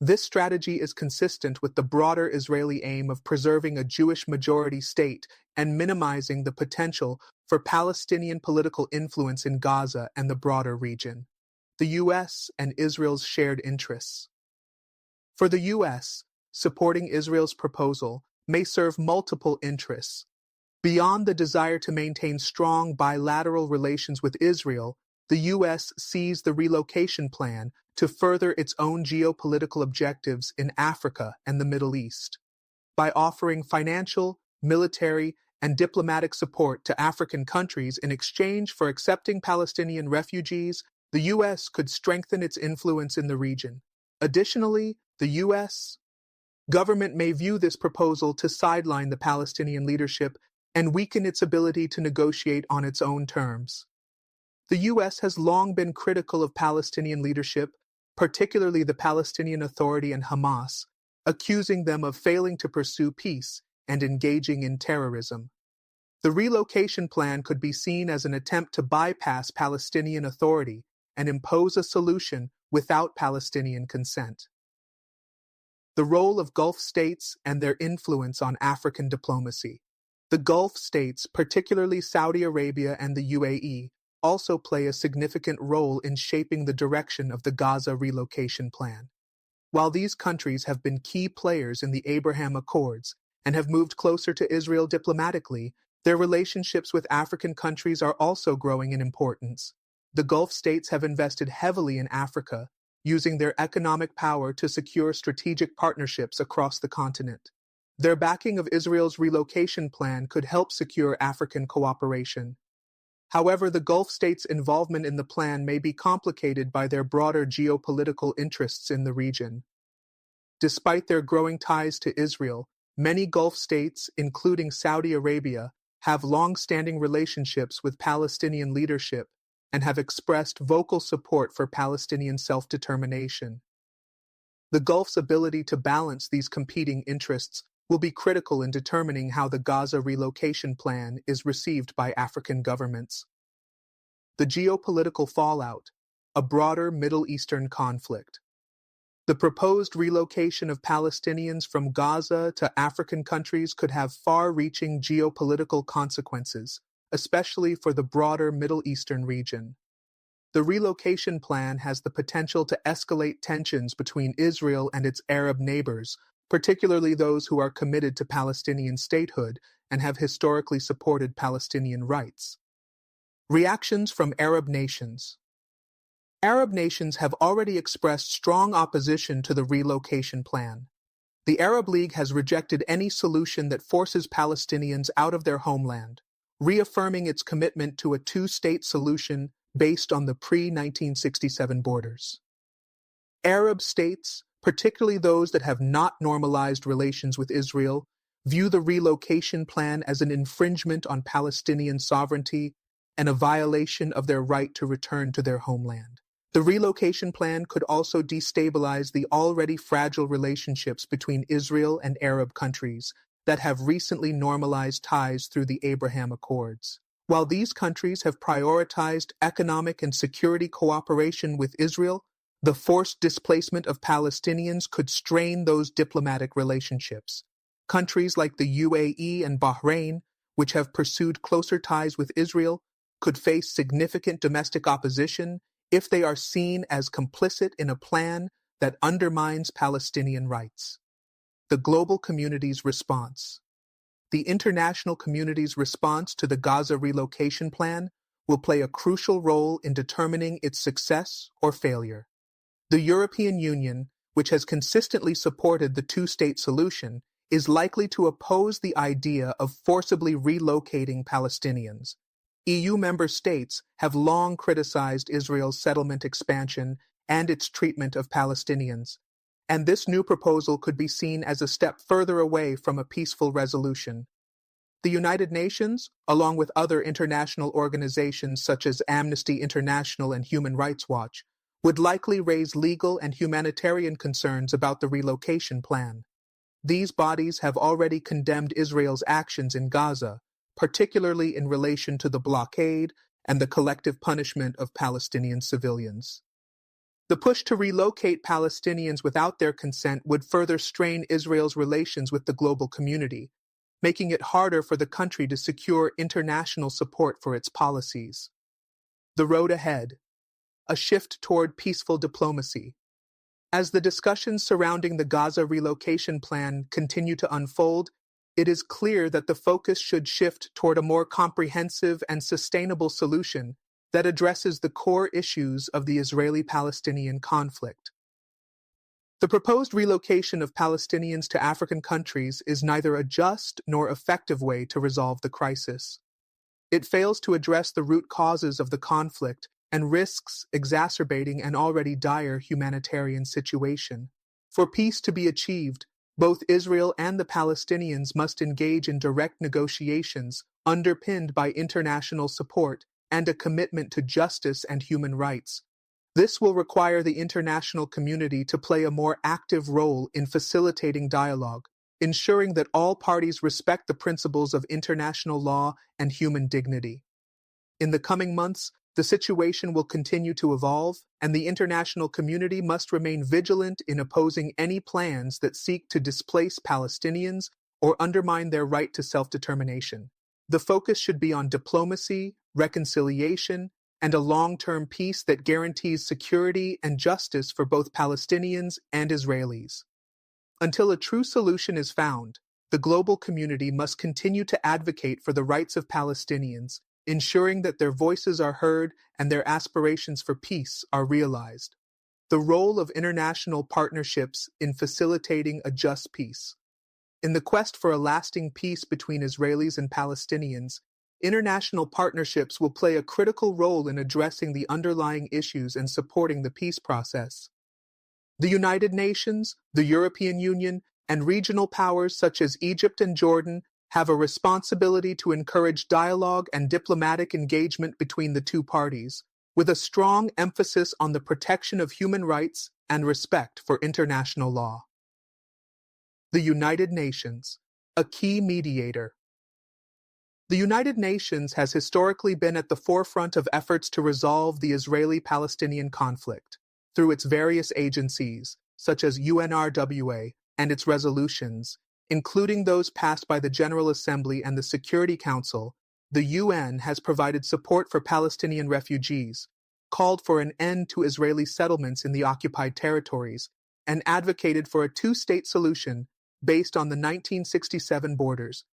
This strategy is consistent with the broader Israeli aim of preserving a Jewish majority state and minimizing the potential for Palestinian political influence in Gaza and the broader region. The U.S. and Israel's shared interests. For the U.S., supporting Israel's proposal may serve multiple interests. Beyond the desire to maintain strong bilateral relations with Israel, the U.S. sees the relocation plan to further its own geopolitical objectives in Africa and the Middle East. By offering financial, military, and diplomatic support to African countries in exchange for accepting Palestinian refugees, the U.S. could strengthen its influence in the region. Additionally, the U.S. government may view this proposal to sideline the Palestinian leadership and weaken its ability to negotiate on its own terms. The U.S. has long been critical of Palestinian leadership, particularly the Palestinian Authority and Hamas, accusing them of failing to pursue peace and engaging in terrorism. The relocation plan could be seen as an attempt to bypass Palestinian Authority and impose a solution without Palestinian consent. The role of Gulf states and their influence on African diplomacy. The Gulf states, particularly Saudi Arabia and the UAE, also play a significant role in shaping the direction of the Gaza relocation plan. While these countries have been key players in the Abraham Accords and have moved closer to Israel diplomatically, their relationships with African countries are also growing in importance. The Gulf states have invested heavily in Africa, using their economic power to secure strategic partnerships across the continent. Their backing of Israel's relocation plan could help secure African cooperation. However, the Gulf states' involvement in the plan may be complicated by their broader geopolitical interests in the region. Despite their growing ties to Israel, many Gulf states, including Saudi Arabia, have long-standing relationships with Palestinian leadership and have expressed vocal support for Palestinian self-determination. The Gulf's ability to balance these competing interests will be critical in determining how the Gaza relocation plan is received by African governments. The geopolitical fallout, a broader Middle Eastern conflict. The proposed relocation of Palestinians from Gaza to African countries could have far-reaching geopolitical consequences, especially for the broader Middle Eastern region. The relocation plan has the potential to escalate tensions between Israel and its Arab neighbors, particularly those who are committed to Palestinian statehood and have historically supported Palestinian rights. Reactions from Arab nations. Arab nations have already expressed strong opposition to the relocation plan. The Arab League has rejected any solution that forces Palestinians out of their homeland, reaffirming its commitment to a two-state solution based on the pre-1967 borders. Arab states, particularly those that have not normalized relations with Israel, view the relocation plan as an infringement on Palestinian sovereignty and a violation of their right to return to their homeland. The relocation plan could also destabilize the already fragile relationships between Israel and Arab countries that have recently normalized ties through the Abraham Accords. While these countries have prioritized economic and security cooperation with Israel, the forced displacement of Palestinians could strain those diplomatic relationships. Countries like the UAE and Bahrain, which have pursued closer ties with Israel, could face significant domestic opposition if they are seen as complicit in a plan that undermines Palestinian rights. The global community's response. The international community's response to the Gaza relocation plan will play a crucial role in determining its success or failure. The European Union, which has consistently supported the two-state solution, is likely to oppose the idea of forcibly relocating Palestinians. EU member states have long criticized Israel's settlement expansion and its treatment of Palestinians, and this new proposal could be seen as a step further away from a peaceful resolution. The United Nations, along with other international organizations such as Amnesty International and Human Rights Watch, would likely raise legal and humanitarian concerns about the relocation plan. These bodies have already condemned Israel's actions in Gaza, particularly in relation to the blockade and the collective punishment of Palestinian civilians. The push to relocate Palestinians without their consent would further strain Israel's relations with the global community, making it harder for the country to secure international support for its policies. The road ahead: a shift toward peaceful diplomacy. As the discussions surrounding the Gaza relocation plan continue to unfold, it is clear that the focus should shift toward a more comprehensive and sustainable solution that addresses the core issues of the Israeli-Palestinian conflict. The proposed relocation of Palestinians to African countries is neither a just nor effective way to resolve the crisis. It fails to address the root causes of the conflict and risks exacerbating an already dire humanitarian situation. For peace to be achieved, both Israel and the Palestinians must engage in direct negotiations underpinned by international support and a commitment to justice and human rights. This will require the international community to play a more active role in facilitating dialogue, ensuring that all parties respect the principles of international law and human dignity. In the coming months, the situation will continue to evolve, and the international community must remain vigilant in opposing any plans that seek to displace Palestinians or undermine their right to self-determination. The focus should be on diplomacy, reconciliation, and a long-term peace that guarantees security and justice for both Palestinians and Israelis. Until a true solution is found, the global community must continue to advocate for the rights of Palestinians, ensuring that their voices are heard and their aspirations for peace are realized. The role of international partnerships in facilitating a just peace. In the quest for a lasting peace between Israelis and Palestinians, international partnerships will play a critical role in addressing the underlying issues and supporting the peace process. The United Nations, the European Union, and regional powers such as Egypt and Jordan have a responsibility to encourage dialogue and diplomatic engagement between the two parties, with a strong emphasis on the protection of human rights and respect for international law. The United Nations, a key mediator. The United Nations has historically been at the forefront of efforts to resolve the Israeli-Palestinian conflict through its various agencies, such as UNRWA, and its resolutions, including those passed by the General Assembly and the Security Council. The UN has provided support for Palestinian refugees, called for an end to Israeli settlements in the occupied territories, and advocated for a two-state solution based on the 1967 borders.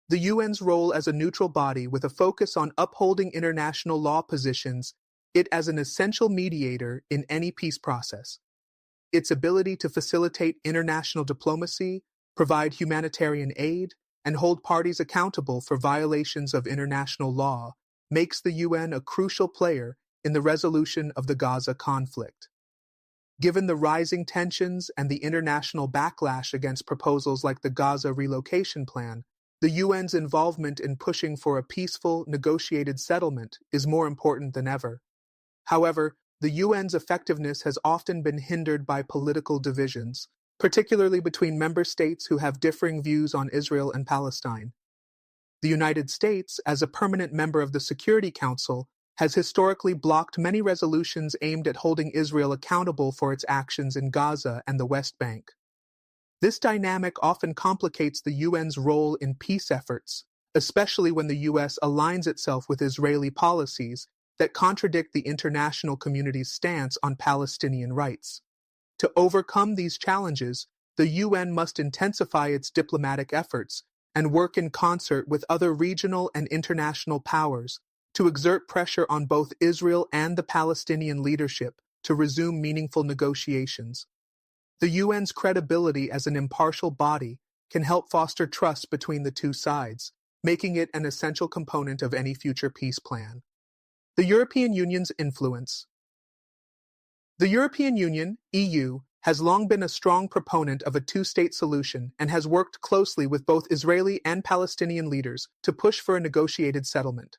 The UN's role as a neutral body with a focus on upholding international law positions it as an essential mediator in any peace process. Its ability to facilitate international diplomacy, provide humanitarian aid, and hold parties accountable for violations of international law makes the UN a crucial player in the resolution of the Gaza conflict. Given the rising tensions and the international backlash against proposals like the Gaza relocation plan, the UN's involvement in pushing for a peaceful, negotiated settlement is more important than ever. However, the UN's effectiveness has often been hindered by political divisions, particularly between member states who have differing views on Israel and Palestine. The United States, as a permanent member of the Security Council, has historically blocked many resolutions aimed at holding Israel accountable for its actions in Gaza and the West Bank. This dynamic often complicates the UN's role in peace efforts, especially when the U.S. aligns itself with Israeli policies that contradict the international community's stance on Palestinian rights. To overcome these challenges, the UN must intensify its diplomatic efforts and work in concert with other regional and international powers to exert pressure on both Israel and the Palestinian leadership to resume meaningful negotiations. The UN's credibility as an impartial body can help foster trust between the two sides, making it an essential component of any future peace plan. The European Union's influence. The European Union, EU, has long been a strong proponent of a two-state solution and has worked closely with both Israeli and Palestinian leaders to push for a negotiated settlement.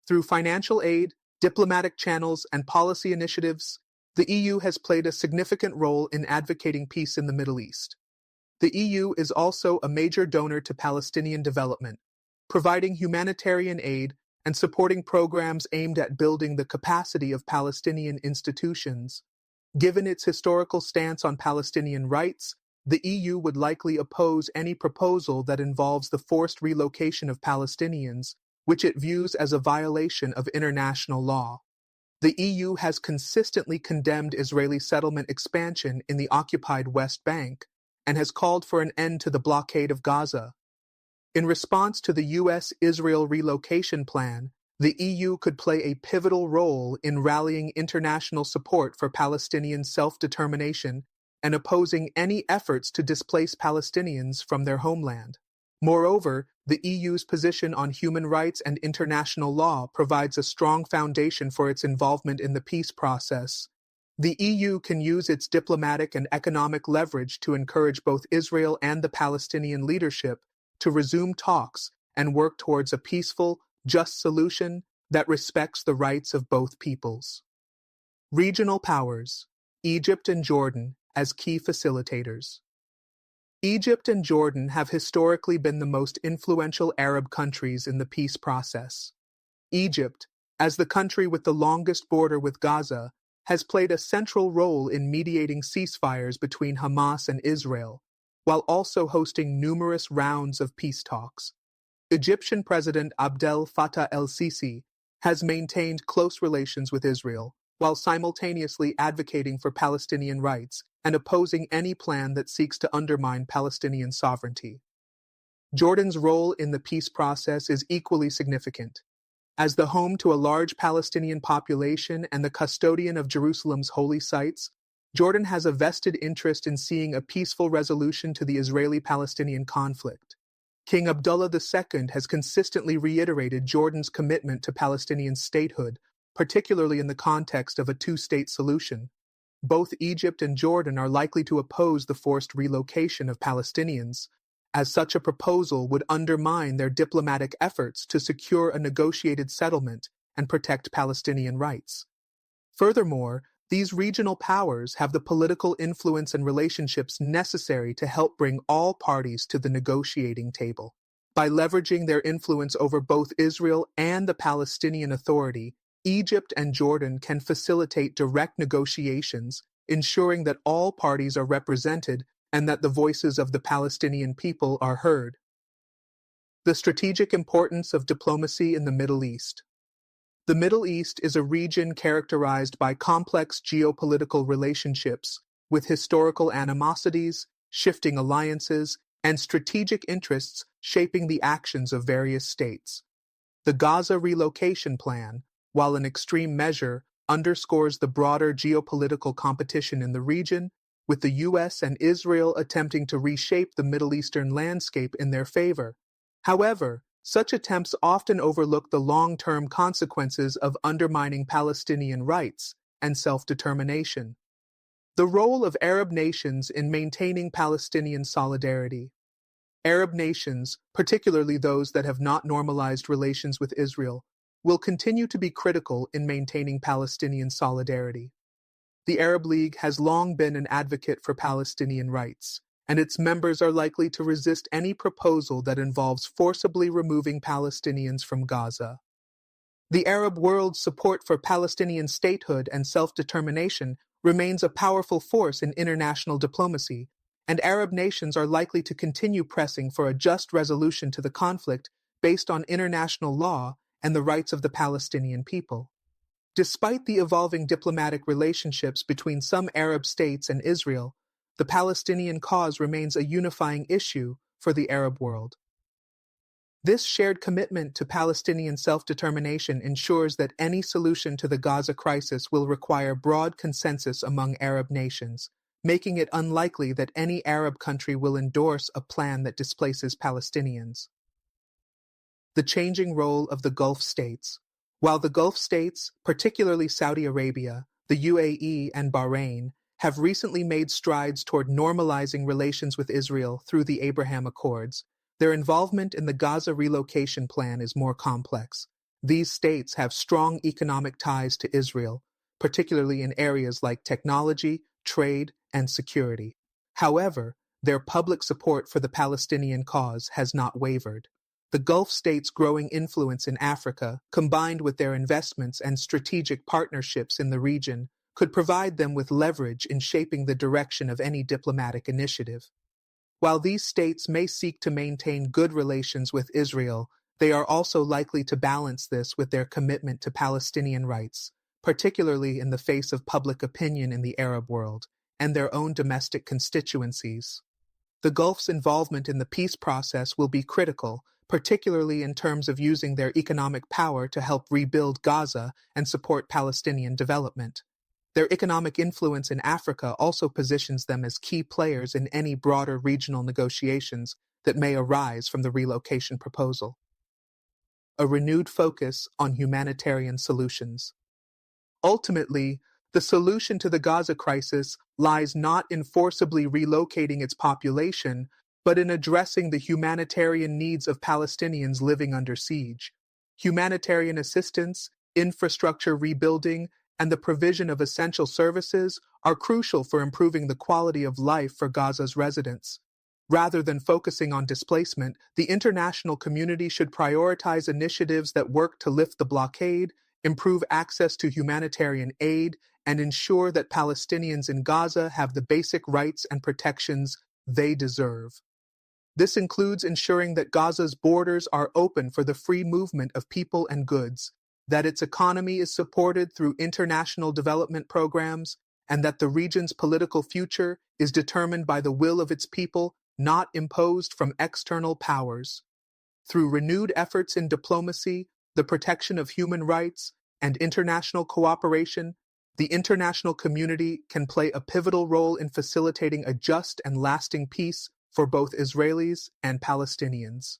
Through financial aid, diplomatic channels, and policy initiatives, the EU has played a significant role in advocating peace in the Middle East. The EU is also a major donor to Palestinian development, providing humanitarian aid and supporting programs aimed at building the capacity of Palestinian institutions. Given its historical stance on Palestinian rights, the EU would likely oppose any proposal that involves the forced relocation of Palestinians, which it views as a violation of international law. The EU has consistently condemned Israeli settlement expansion in the occupied West Bank and has called for an end to the blockade of Gaza. In response to the U.S. Israel relocation plan, the EU could play a pivotal role in rallying international support for Palestinian self-determination and opposing any efforts to displace Palestinians from their homeland. Moreover, the EU's position on human rights and international law provides a strong foundation for its involvement in the peace process. The EU can use its diplomatic and economic leverage to encourage both Israel and the Palestinian leadership to resume talks and work towards a peaceful, just solution that respects the rights of both peoples. Regional powers, Egypt and Jordan as key facilitators. Egypt and Jordan have historically been the most influential Arab countries in the peace process. Egypt, as the country with the longest border with Gaza, has played a central role in mediating ceasefires between Hamas and Israel, while also hosting numerous rounds of peace talks. Egyptian President Abdel Fattah el-Sisi has maintained close relations with Israel, while simultaneously advocating for Palestinian rights and opposing any plan that seeks to undermine Palestinian sovereignty. Jordan's role in the peace process is equally significant. As the home to a large Palestinian population and the custodian of Jerusalem's holy sites, Jordan has a vested interest in seeing a peaceful resolution to the Israeli-Palestinian conflict. King Abdullah II has consistently reiterated Jordan's commitment to Palestinian statehood, particularly in the context of a two-state solution. Both Egypt and Jordan are likely to oppose the forced relocation of Palestinians, as such a proposal would undermine their diplomatic efforts to secure a negotiated settlement and protect Palestinian rights. Furthermore, these regional powers have the political influence and relationships necessary to help bring all parties to the negotiating table. By leveraging their influence over both Israel and the Palestinian Authority, Egypt and Jordan can facilitate direct negotiations, ensuring that all parties are represented and that the voices of the Palestinian people are heard. The strategic importance of diplomacy in the Middle East. The Middle East is a region characterized by complex geopolitical relationships, with historical animosities, shifting alliances, and strategic interests shaping the actions of various states. The Gaza relocation plan, while an extreme measure, underscores the broader geopolitical competition in the region, with the U.S. and Israel attempting to reshape the Middle Eastern landscape in their favor. However, such attempts often overlook the long-term consequences of undermining Palestinian rights and self-determination. The role of Arab nations in maintaining Palestinian solidarity. Arab nations, particularly those that have not normalized relations with Israel, will continue to be critical in maintaining Palestinian solidarity. The Arab League has long been an advocate for Palestinian rights, and its members are likely to resist any proposal that involves forcibly removing Palestinians from Gaza. The Arab world's support for Palestinian statehood and self-determination remains a powerful force in international diplomacy, and Arab nations are likely to continue pressing for a just resolution to the conflict based on international law and the rights of the Palestinian people. Despite the evolving diplomatic relationships between some Arab states and Israel, the Palestinian cause remains a unifying issue for the Arab world. This shared commitment to Palestinian self-determination ensures that any solution to the Gaza crisis will require broad consensus among Arab nations, making it unlikely that any Arab country will endorse a plan that displaces Palestinians. The changing role of the Gulf states. While the Gulf states, particularly Saudi Arabia, the UAE, and Bahrain, have recently made strides toward normalizing relations with Israel through the Abraham Accords, their involvement in the Gaza relocation plan is more complex. These states have strong economic ties to Israel, particularly in areas like technology, trade, and security. However, their public support for the Palestinian cause has not wavered. The Gulf states' growing influence in Africa, combined with their investments and strategic partnerships in the region, could provide them with leverage in shaping the direction of any diplomatic initiative. While these states may seek to maintain good relations with Israel, they are also likely to balance this with their commitment to Palestinian rights, particularly in the face of public opinion in the Arab world and their own domestic constituencies. The Gulf's involvement in the peace process will be critical, particularly in terms of using their economic power to help rebuild Gaza and support Palestinian development. Their economic influence in Africa also positions them as key players in any broader regional negotiations that may arise from the relocation proposal. A renewed focus on humanitarian solutions. Ultimately, the solution to the Gaza crisis lies not in forcibly relocating its population, but in addressing the humanitarian needs of Palestinians living under siege. Humanitarian assistance, infrastructure rebuilding, and the provision of essential services are crucial for improving the quality of life for Gaza's residents. Rather than focusing on displacement, the international community should prioritize initiatives that work to lift the blockade, improve access to humanitarian aid, and ensure that Palestinians in Gaza have the basic rights and protections they deserve. This includes ensuring that Gaza's borders are open for the free movement of people and goods, that its economy is supported through international development programs, and that the region's political future is determined by the will of its people, not imposed from external powers. Through renewed efforts in diplomacy, the protection of human rights, and international cooperation, the international community can play a pivotal role in facilitating a just and lasting peace for both Israelis and Palestinians.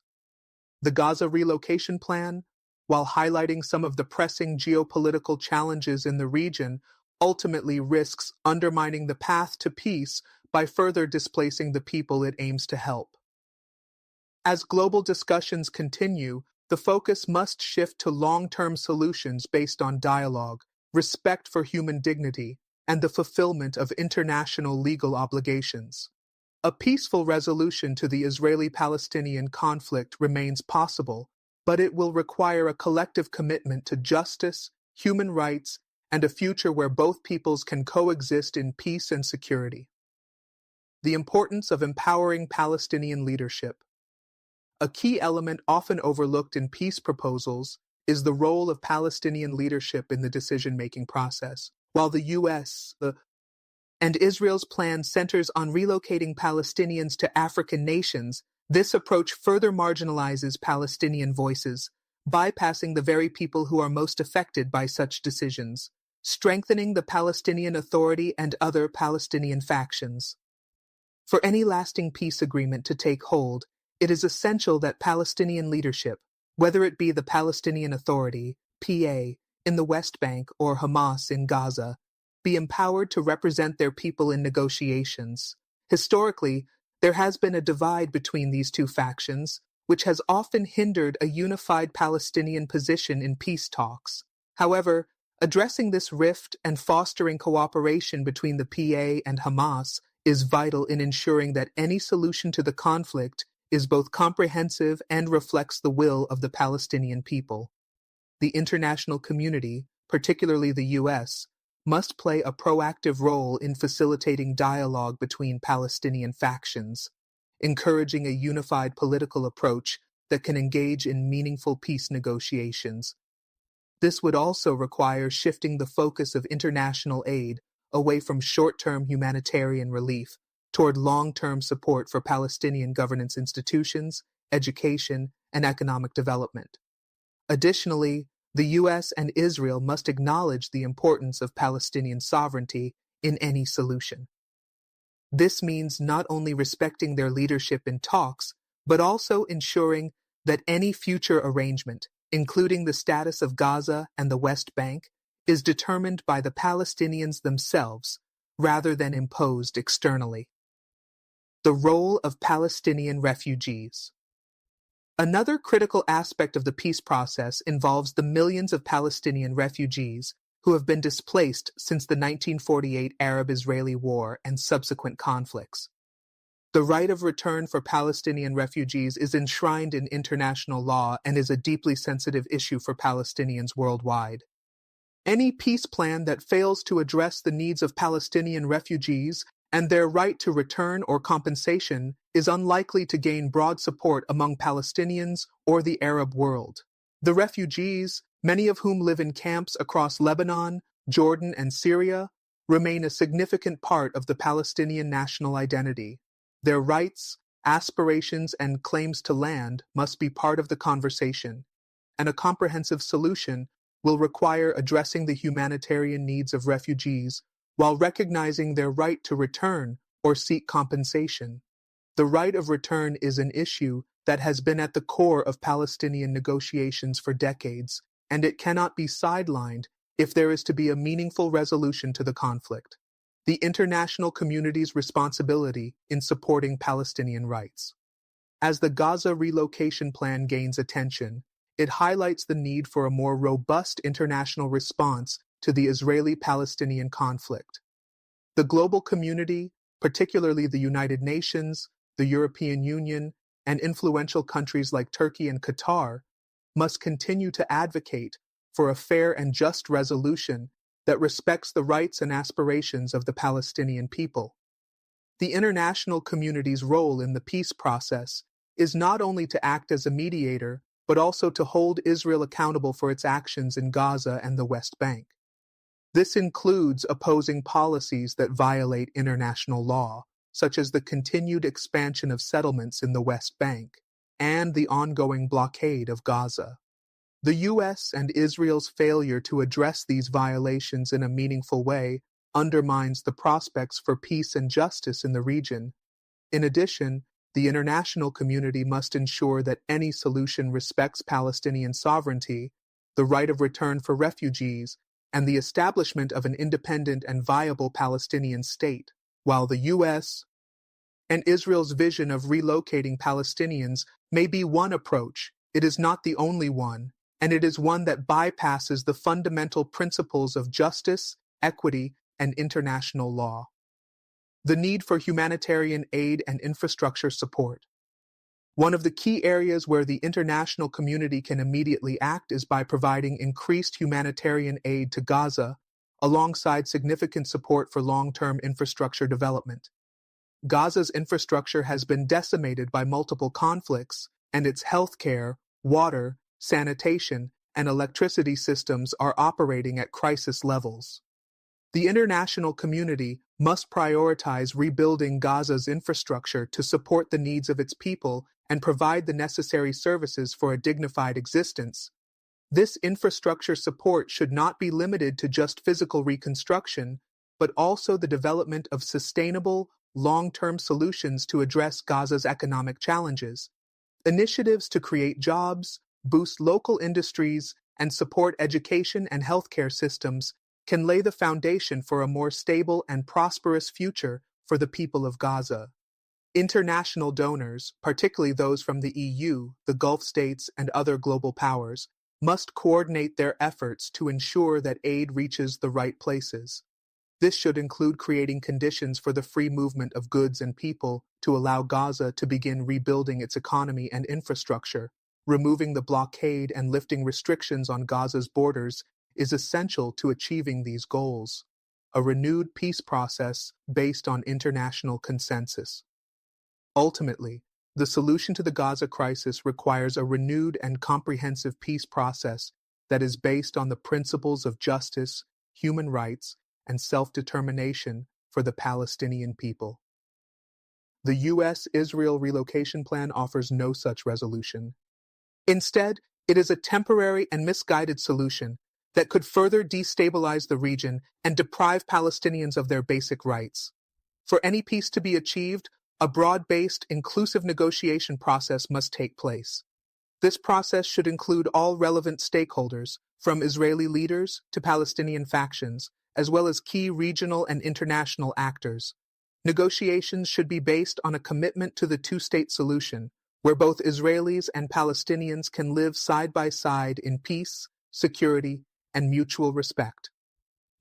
The Gaza relocation plan, while highlighting some of the pressing geopolitical challenges in the region, ultimately risks undermining the path to peace by further displacing the people it aims to help. As global discussions continue, the focus must shift to long-term solutions based on dialogue, respect for human dignity, and the fulfillment of international legal obligations. A peaceful resolution to the Israeli-Palestinian conflict remains possible, but it will require a collective commitment to justice, human rights, and a future where both peoples can coexist in peace and security. The importance of empowering Palestinian leadership. A key element often overlooked in peace proposals is the role of Palestinian leadership in the decision-making process. While the U.S. and Israel's plan centers on relocating Palestinians to African nations, this approach further marginalizes Palestinian voices, bypassing the very people who are most affected by such decisions, strengthening the Palestinian Authority and other Palestinian factions. For any lasting peace agreement to take hold, it is essential that Palestinian leadership, whether it be the Palestinian Authority, PA, in the West Bank or Hamas in Gaza, be empowered to represent their people in negotiations. Historically, there has been a divide between these two factions, which has often hindered a unified Palestinian position in peace talks. However, addressing this rift and fostering cooperation between the PA and Hamas is vital in ensuring that any solution to the conflict is both comprehensive and reflects the will of the Palestinian people. The international community, particularly the U.S., must play a proactive role in facilitating dialogue between Palestinian factions, encouraging a unified political approach that can engage in meaningful peace negotiations. This would also require shifting the focus of international aid away from short-term humanitarian relief toward long-term support for Palestinian governance institutions, education, and economic development. Additionally, the U.S. and Israel must acknowledge the importance of Palestinian sovereignty in any solution. This means not only respecting their leadership in talks, but also ensuring that any future arrangement, including the status of Gaza and the West Bank, is determined by the Palestinians themselves rather than imposed externally. The role of Palestinian refugees. Another critical aspect of the peace process involves the millions of Palestinian refugees who have been displaced since the 1948 Arab-Israeli War and subsequent conflicts. The right of return for Palestinian refugees is enshrined in international law and is a deeply sensitive issue for Palestinians worldwide. Any peace plan that fails to address the needs of Palestinian refugees and their right to return or compensation is unlikely to gain broad support among Palestinians or the Arab world. The refugees, many of whom live in camps across Lebanon, Jordan, and Syria, remain a significant part of the Palestinian national identity. Their rights, aspirations, and claims to land must be part of the conversation, and a comprehensive solution will require addressing the humanitarian needs of refugees while recognizing their right to return or seek compensation. The right of return is an issue that has been at the core of Palestinian negotiations for decades, and it cannot be sidelined if there is to be a meaningful resolution to the conflict. The international community's responsibility in supporting Palestinian rights. As the Gaza relocation plan gains attention, it highlights the need for a more robust international response to the Israeli-Palestinian conflict. The global community, particularly the United Nations, the European Union, and influential countries like Turkey and Qatar, must continue to advocate for a fair and just resolution that respects the rights and aspirations of the Palestinian people. The international community's role in the peace process is not only to act as a mediator, but also to hold Israel accountable for its actions in Gaza and the West Bank. This includes opposing policies that violate international law, such as the continued expansion of settlements in the West Bank and the ongoing blockade of Gaza. The U.S. and Israel's failure to address these violations in a meaningful way undermines the prospects for peace and justice in the region. In addition, the international community must ensure that any solution respects Palestinian sovereignty, the right of return for refugees, and the establishment of an independent and viable Palestinian state. While the U.S. and Israel's vision of relocating Palestinians may be one approach, it is not the only one, and it is one that bypasses the fundamental principles of justice, equity, and international law. The need for humanitarian aid and infrastructure support. One of the key areas where the international community can immediately act is by providing increased humanitarian aid to Gaza, alongside significant support for long-term infrastructure development. Gaza's infrastructure has been decimated by multiple conflicts, and its healthcare, water, sanitation, and electricity systems are operating at crisis levels. The international community must prioritize rebuilding Gaza's infrastructure to support the needs of its people and provide the necessary services for a dignified existence. This infrastructure support should not be limited to just physical reconstruction, but also the development of sustainable, long-term solutions to address Gaza's economic challenges. Initiatives to create jobs, boost local industries, and support education and healthcare systems can lay the foundation for a more stable and prosperous future for the people of Gaza. International donors, particularly those from the EU, the Gulf states, and other global powers, must coordinate their efforts to ensure that aid reaches the right places. This should include creating conditions for the free movement of goods and people to allow Gaza to begin rebuilding its economy and infrastructure. Removing the blockade and lifting restrictions on Gaza's borders is essential to achieving these goals. A renewed peace process based on international consensus. Ultimately, the solution to the Gaza crisis requires a renewed and comprehensive peace process that is based on the principles of justice, human rights, and self-determination for the Palestinian people. The U.S. Israel relocation plan offers no such resolution. Instead, it is a temporary and misguided solution that could further destabilize the region and deprive Palestinians of their basic rights. For any peace to be achieved, a broad-based, inclusive negotiation process must take place. This process should include all relevant stakeholders, from Israeli leaders to Palestinian factions, as well as key regional and international actors. Negotiations should be based on a commitment to the two-state solution, where both Israelis and Palestinians can live side by side in peace, security, and mutual respect.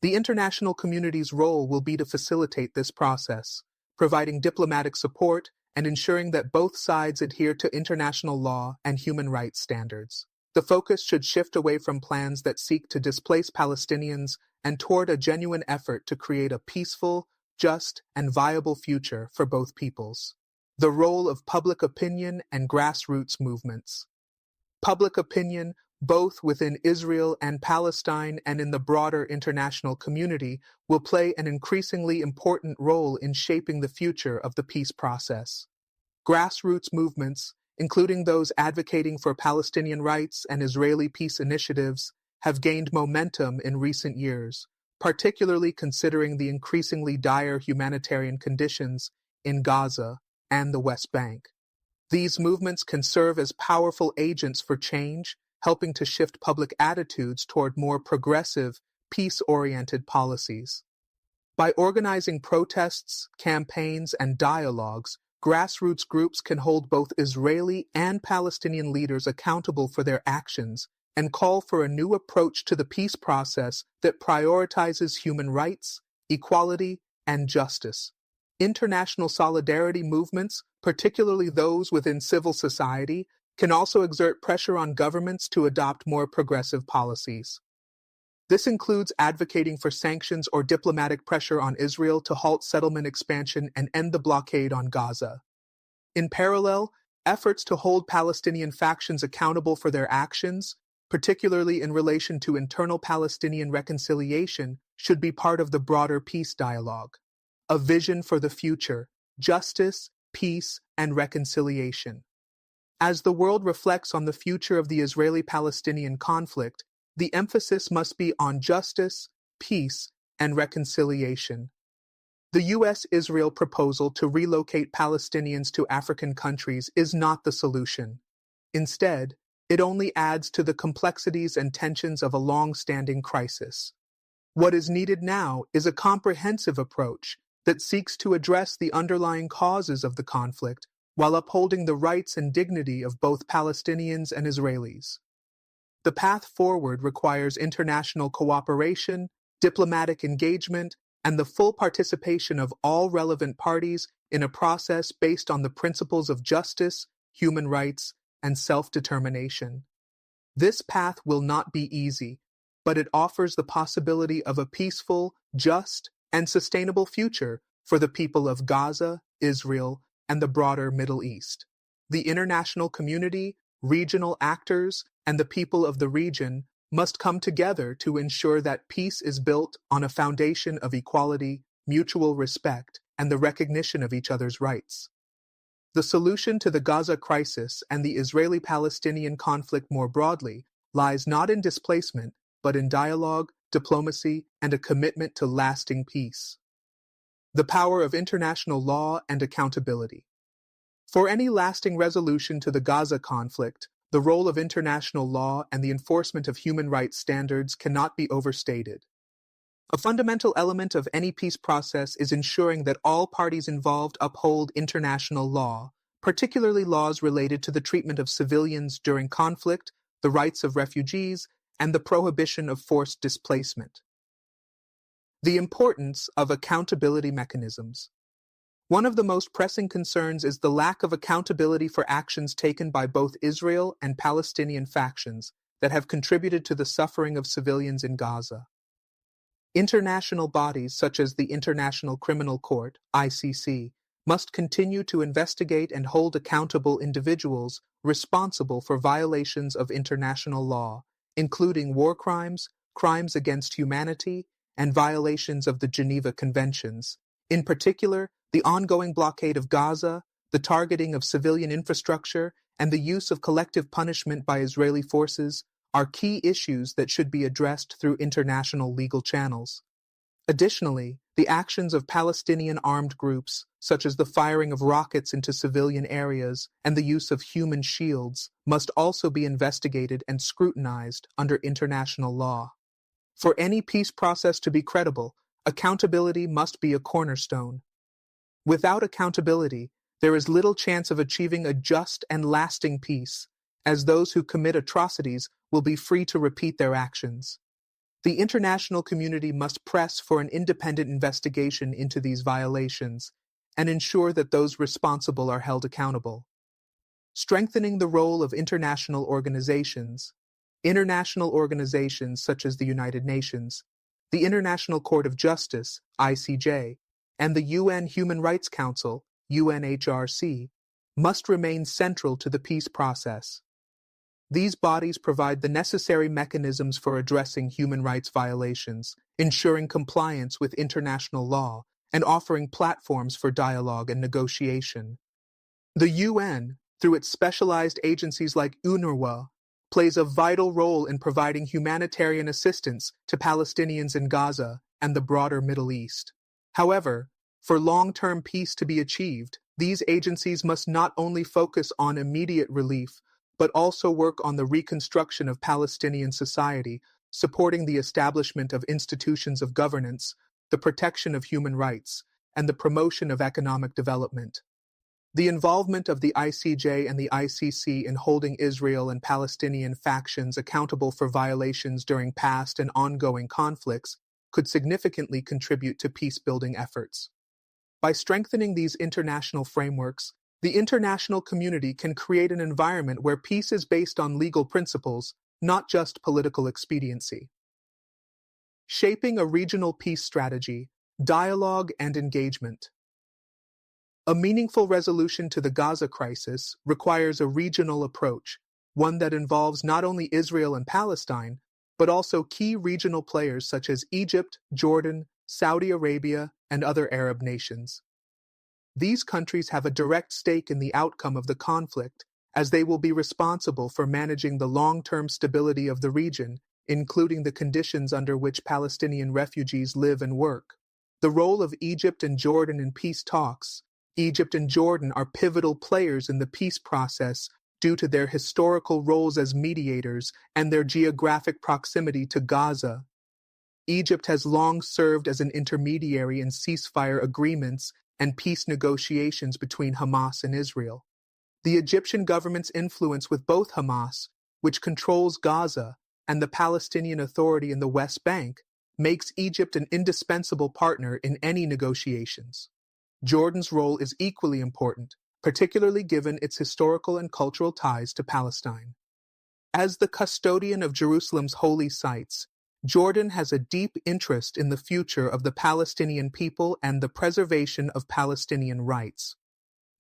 The international community's role will be to facilitate this process, providing diplomatic support and ensuring that both sides adhere to international law and human rights standards. The focus should shift away from plans that seek to displace Palestinians and toward a genuine effort to create a peaceful, just, and viable future for both peoples. The role of public opinion and grassroots movements. Public opinion, both within Israel and Palestine and in the broader international community, will play an increasingly important role in shaping the future of the peace process. Grassroots movements, including those advocating for Palestinian rights and Israeli peace initiatives, have gained momentum in recent years, particularly considering the increasingly dire humanitarian conditions in Gaza and the West Bank. These movements can serve as powerful agents for change, helping to shift public attitudes toward more progressive, peace-oriented policies. By organizing protests, campaigns, and dialogues, grassroots groups can hold both Israeli and Palestinian leaders accountable for their actions and call for a new approach to the peace process that prioritizes human rights, equality, and justice. International solidarity movements, particularly those within civil society, can also exert pressure on governments to adopt more progressive policies. This includes advocating for sanctions or diplomatic pressure on Israel to halt settlement expansion and end the blockade on Gaza. In parallel, efforts to hold Palestinian factions accountable for their actions, particularly in relation to internal Palestinian reconciliation, should be part of the broader peace dialogue. A vision for the future, justice, peace, and reconciliation. As the world reflects on the future of the Israeli-Palestinian conflict, the emphasis must be on justice, peace, and reconciliation. The U.S. Israel proposal to relocate Palestinians to African countries is not the solution. Instead, it only adds to the complexities and tensions of a long-standing crisis. What is needed now is a comprehensive approach that seeks to address the underlying causes of the conflict while upholding the rights and dignity of both Palestinians and Israelis. The path forward requires international cooperation, diplomatic engagement, and the full participation of all relevant parties in a process based on the principles of justice, human rights, and self-determination. This path will not be easy, but it offers the possibility of a peaceful, just, and sustainable future for the people of Gaza, Israel, and the broader Middle East. The international community, regional actors, and the people of the region must come together to ensure that peace is built on a foundation of equality, mutual respect, and the recognition of each other's rights. The solution to the Gaza crisis and the Israeli-Palestinian conflict more broadly lies not in displacement, but in dialogue, diplomacy, and a commitment to lasting peace. The power of international law and accountability. For any lasting resolution to the Gaza conflict, the role of international law and the enforcement of human rights standards cannot be overstated. A fundamental element of any peace process is ensuring that all parties involved uphold international law, particularly laws related to the treatment of civilians during conflict, the rights of refugees, and the prohibition of forced displacement. The importance of accountability mechanisms. One of the most pressing concerns is the lack of accountability for actions taken by both Israel and Palestinian factions that have contributed to the suffering of civilians in Gaza. International bodies such as the International Criminal Court, ICC, must continue to investigate and hold accountable individuals responsible for violations of international law, including war crimes, crimes against humanity, and violations of the Geneva Conventions. In particular, the ongoing blockade of Gaza, the targeting of civilian infrastructure, and the use of collective punishment by Israeli forces are key issues that should be addressed through international legal channels. Additionally, the actions of Palestinian armed groups, such as the firing of rockets into civilian areas and the use of human shields, must also be investigated and scrutinized under international law. For any peace process to be credible, accountability must be a cornerstone. Without accountability, there is little chance of achieving a just and lasting peace, as those who commit atrocities will be free to repeat their actions. The international community must press for an independent investigation into these violations, and ensure that those responsible are held accountable. Strengthening the role of international organizations. International organizations such as the United Nations, the International Court of Justice, ICJ, and the UN Human Rights Council, UNHRC, must remain central to the peace process. These bodies provide the necessary mechanisms for addressing human rights violations, ensuring compliance with international law, and offering platforms for dialogue and negotiation. The UN, through its specialized agencies like UNRWA, plays a vital role in providing humanitarian assistance to Palestinians in Gaza and the broader Middle East. However, for long-term peace to be achieved, these agencies must not only focus on immediate relief, but also work on the reconstruction of Palestinian society, supporting the establishment of institutions of governance, the protection of human rights, and the promotion of economic development. The involvement of the ICJ and the ICC in holding Israel and Palestinian factions accountable for violations during past and ongoing conflicts could significantly contribute to peace-building efforts. By strengthening these international frameworks, the international community can create an environment where peace is based on legal principles, not just political expediency. Shaping a regional peace strategy, dialogue and engagement. A meaningful resolution to the Gaza crisis requires a regional approach, one that involves not only Israel and Palestine, but also key regional players such as Egypt, Jordan, Saudi Arabia, and other Arab nations. These countries have a direct stake in the outcome of the conflict, as they will be responsible for managing the long-term stability of the region, including the conditions under which Palestinian refugees live and work. The role of Egypt and Jordan in peace talks. Egypt and Jordan are pivotal players in the peace process due to their historical roles as mediators and their geographic proximity to Gaza. Egypt has long served as an intermediary in ceasefire agreements and peace negotiations between Hamas and Israel. The Egyptian government's influence with both Hamas, which controls Gaza, and the Palestinian Authority in the West Bank makes Egypt an indispensable partner in any negotiations. Jordan's role is equally important, particularly given its historical and cultural ties to Palestine. As the custodian of Jerusalem's holy sites, Jordan has a deep interest in the future of the Palestinian people and the preservation of Palestinian rights.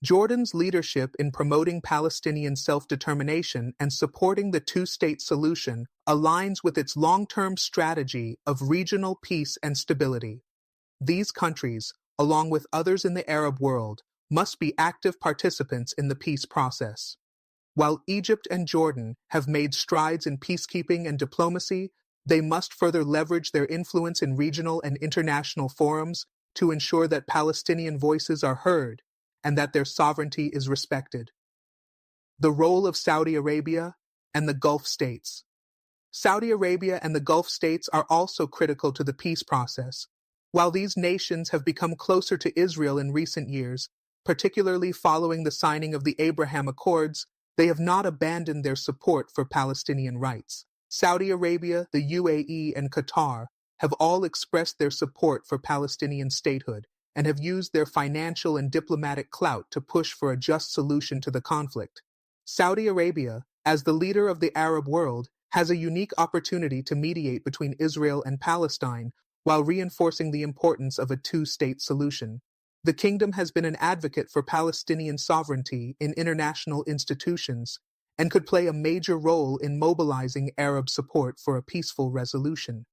Jordan's leadership in promoting Palestinian self-determination and supporting the two-state solution aligns with its long-term strategy of regional peace and stability. These countries, along with others in the Arab world, must be active participants in the peace process. While Egypt and Jordan have made strides in peacekeeping and diplomacy, they must further leverage their influence in regional and international forums to ensure that Palestinian voices are heard and that their sovereignty is respected. The role of Saudi Arabia and the Gulf states. Saudi Arabia and the Gulf states are also critical to the peace process. While these nations have become closer to Israel in recent years, particularly following the signing of the Abraham Accords, they have not abandoned their support for Palestinian rights. Saudi Arabia, the UAE, and Qatar have all expressed their support for Palestinian statehood and have used their financial and diplomatic clout to push for a just solution to the conflict. Saudi Arabia, as the leader of the Arab world, has a unique opportunity to mediate between Israel and Palestine while reinforcing the importance of a two-state solution. The kingdom has been an advocate for Palestinian sovereignty in international institutions and could play a major role in mobilizing Arab support for a peaceful resolution.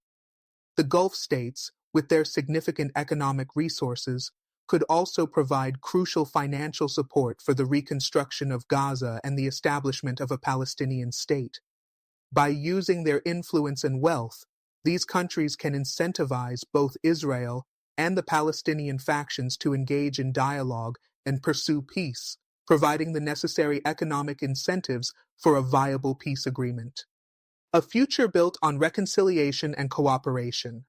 The Gulf states, with their significant economic resources, could also provide crucial financial support for the reconstruction of Gaza and the establishment of a Palestinian state. By using their influence and wealth, these countries can incentivize both Israel and the Palestinian factions to engage in dialogue and pursue peace, providing the necessary economic incentives for a viable peace agreement. A future built on reconciliation and cooperation.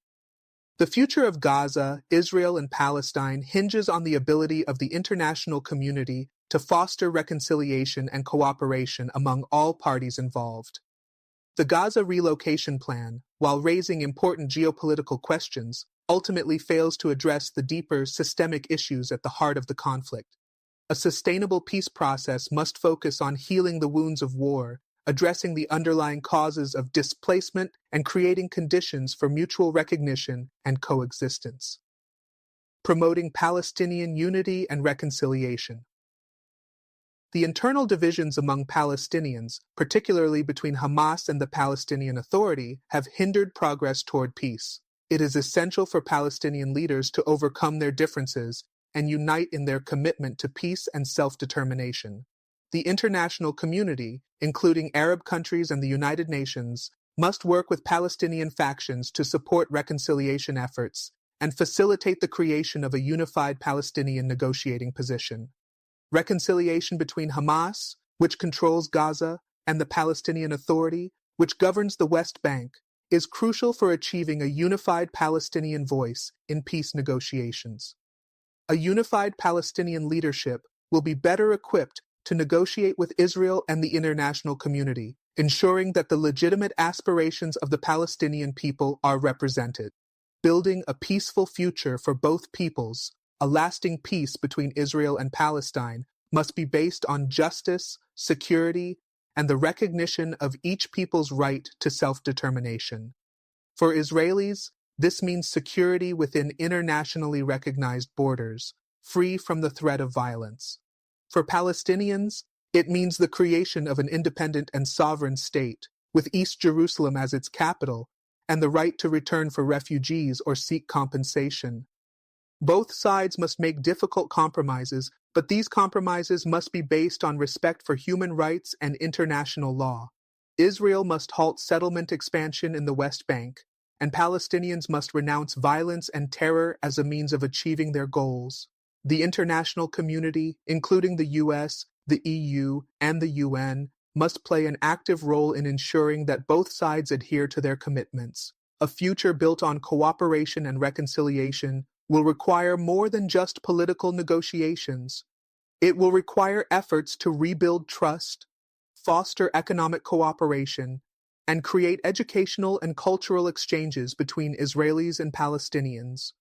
The future of Gaza, Israel, and Palestine hinges on the ability of the international community to foster reconciliation and cooperation among all parties involved. The Gaza relocation plan, while raising important geopolitical questions, ultimately fails to address the deeper systemic issues at the heart of the conflict. A sustainable peace process must focus on healing the wounds of war, addressing the underlying causes of displacement, and creating conditions for mutual recognition and coexistence. Promoting Palestinian unity and reconciliation. The internal divisions among Palestinians, particularly between Hamas and the Palestinian Authority, have hindered progress toward peace. It is essential for Palestinian leaders to overcome their differences and unite in their commitment to peace and self-determination. The international community, including Arab countries and the United Nations, must work with Palestinian factions to support reconciliation efforts and facilitate the creation of a unified Palestinian negotiating position. Reconciliation between Hamas, which controls Gaza, and the Palestinian Authority, which governs the West Bank, is crucial for achieving a unified Palestinian voice in peace negotiations. A unified Palestinian leadership will be better equipped to negotiate with Israel and the international community, ensuring that the legitimate aspirations of the Palestinian people are represented. Building a peaceful future for both peoples, a lasting peace between Israel and Palestine, must be based on justice, security, and the recognition of each people's right to self-determination. For Israelis, this means security within internationally recognized borders, free from the threat of violence. For Palestinians, it means the creation of an independent and sovereign state, with East Jerusalem as its capital, and the right to return for refugees or seek compensation. Both sides must make difficult compromises, but these compromises must be based on respect for human rights and international law. Israel must halt settlement expansion in the West Bank, and Palestinians must renounce violence and terror as a means of achieving their goals. The international community, including the U.S., the EU, and the UN, must play an active role in ensuring that both sides adhere to their commitments. A future built on cooperation and reconciliation will require more than just political negotiations. It will require efforts to rebuild trust, foster economic cooperation, and create educational and cultural exchanges between Israelis and Palestinians.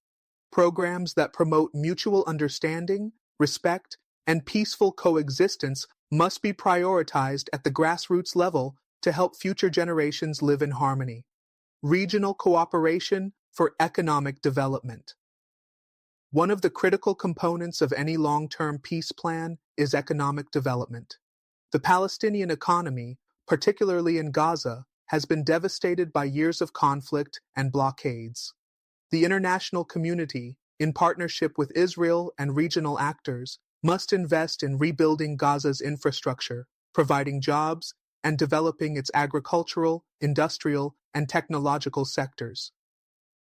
Programs that promote mutual understanding, respect, and peaceful coexistence must be prioritized at the grassroots level to help future generations live in harmony. Regional cooperation for economic development. One of the critical components of any long-term peace plan is economic development. The Palestinian economy, particularly in Gaza, has been devastated by years of conflict and blockades. The international community, in partnership with Israel and regional actors, must invest in rebuilding Gaza's infrastructure, providing jobs, and developing its agricultural, industrial, and technological sectors.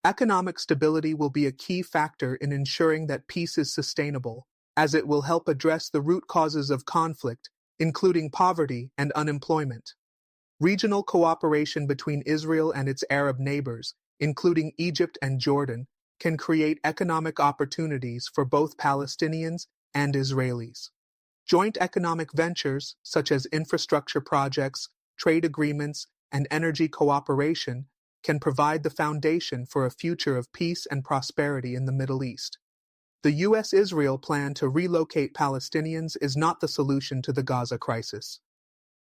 Economic stability will be a key factor in ensuring that peace is sustainable, as it will help address the root causes of conflict, including poverty and unemployment. Regional cooperation between Israel and its Arab neighbors, including Egypt and Jordan, can create economic opportunities for both Palestinians and Israelis. Joint economic ventures, such as infrastructure projects, trade agreements, and energy cooperation, can provide the foundation for a future of peace and prosperity in the Middle East. The U.S. Israel plan to relocate Palestinians is not the solution to the Gaza crisis.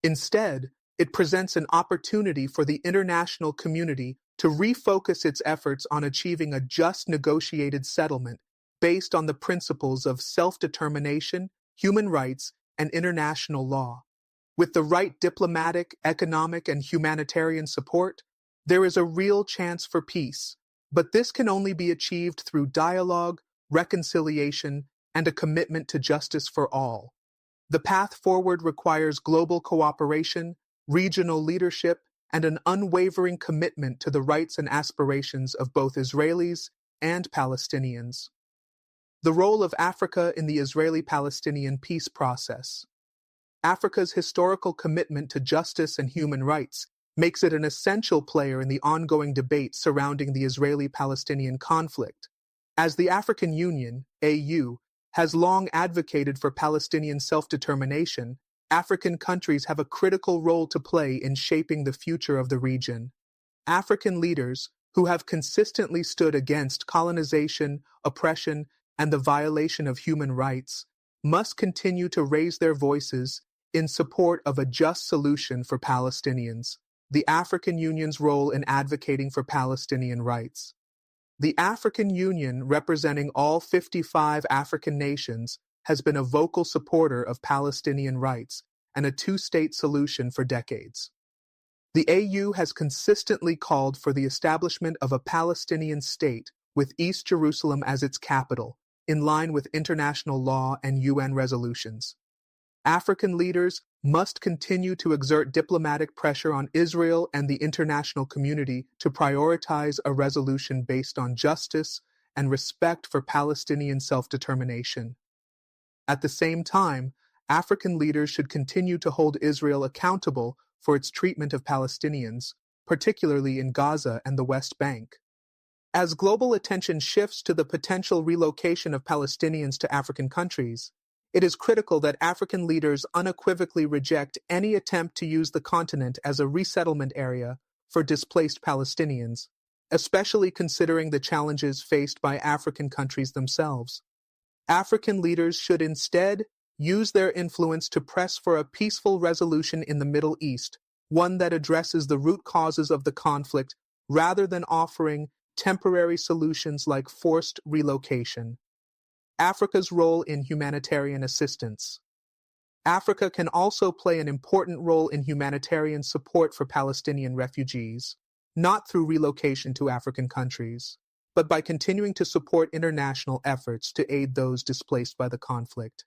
Instead, it presents an opportunity for the international community to refocus its efforts on achieving a just negotiated settlement based on the principles of self-determination, human rights, and international law. With the right diplomatic, economic, and humanitarian support, there is a real chance for peace, but this can only be achieved through dialogue, reconciliation, and a commitment to justice for all. The path forward requires global cooperation, regional leadership, and an unwavering commitment to the rights and aspirations of both Israelis and Palestinians. The role of Africa in the Israeli-Palestinian peace process. Africa's historical commitment to justice and human rights makes it an essential player in the ongoing debate surrounding the Israeli-Palestinian conflict. As the African Union, AU, has long advocated for Palestinian self-determination, African countries have a critical role to play in shaping the future of the region. African leaders, who have consistently stood against colonization, oppression, and the violation of human rights, must continue to raise their voices in support of a just solution for Palestinians. The African Union's role in advocating for Palestinian rights. The African Union, representing all 55 African nations, has been a vocal supporter of Palestinian rights and a two-state solution for decades. The AU has consistently called for the establishment of a Palestinian state with East Jerusalem as its capital, in line with international law and UN resolutions. African leaders must continue to exert diplomatic pressure on Israel and the international community to prioritize a resolution based on justice and respect for Palestinian self-determination. At the same time, African leaders should continue to hold Israel accountable for its treatment of Palestinians, particularly in Gaza and the West Bank. As global attention shifts to the potential relocation of Palestinians to African countries, it is critical that African leaders unequivocally reject any attempt to use the continent as a resettlement area for displaced Palestinians, especially considering the challenges faced by African countries themselves. African leaders should instead use their influence to press for a peaceful resolution in the Middle East, one that addresses the root causes of the conflict rather than offering temporary solutions like forced relocation. Africa's role in humanitarian assistance. Africa can also play an important role in humanitarian support for Palestinian refugees, not through relocation to African countries, but by continuing to support international efforts to aid those displaced by the conflict.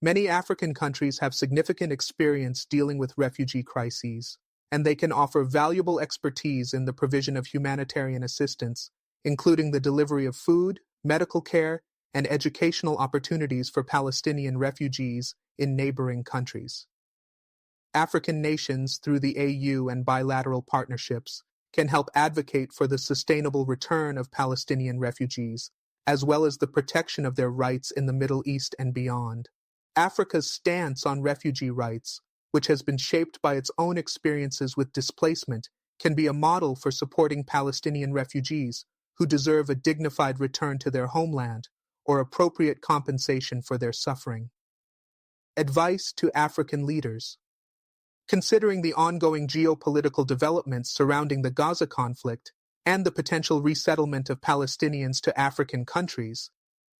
Many African countries have significant experience dealing with refugee crises, and they can offer valuable expertise in the provision of humanitarian assistance, including the delivery of food, medical care, and educational opportunities for Palestinian refugees in neighboring countries. African nations, through the AU and bilateral partnerships, can help advocate for the sustainable return of Palestinian refugees, as well as the protection of their rights in the Middle East and beyond. Africa's stance on refugee rights, which has been shaped by its own experiences with displacement, can be a model for supporting Palestinian refugees who deserve a dignified return to their homeland or appropriate compensation for their suffering. Advice to African leaders. Considering the ongoing geopolitical developments surrounding the Gaza conflict and the potential resettlement of Palestinians to African countries,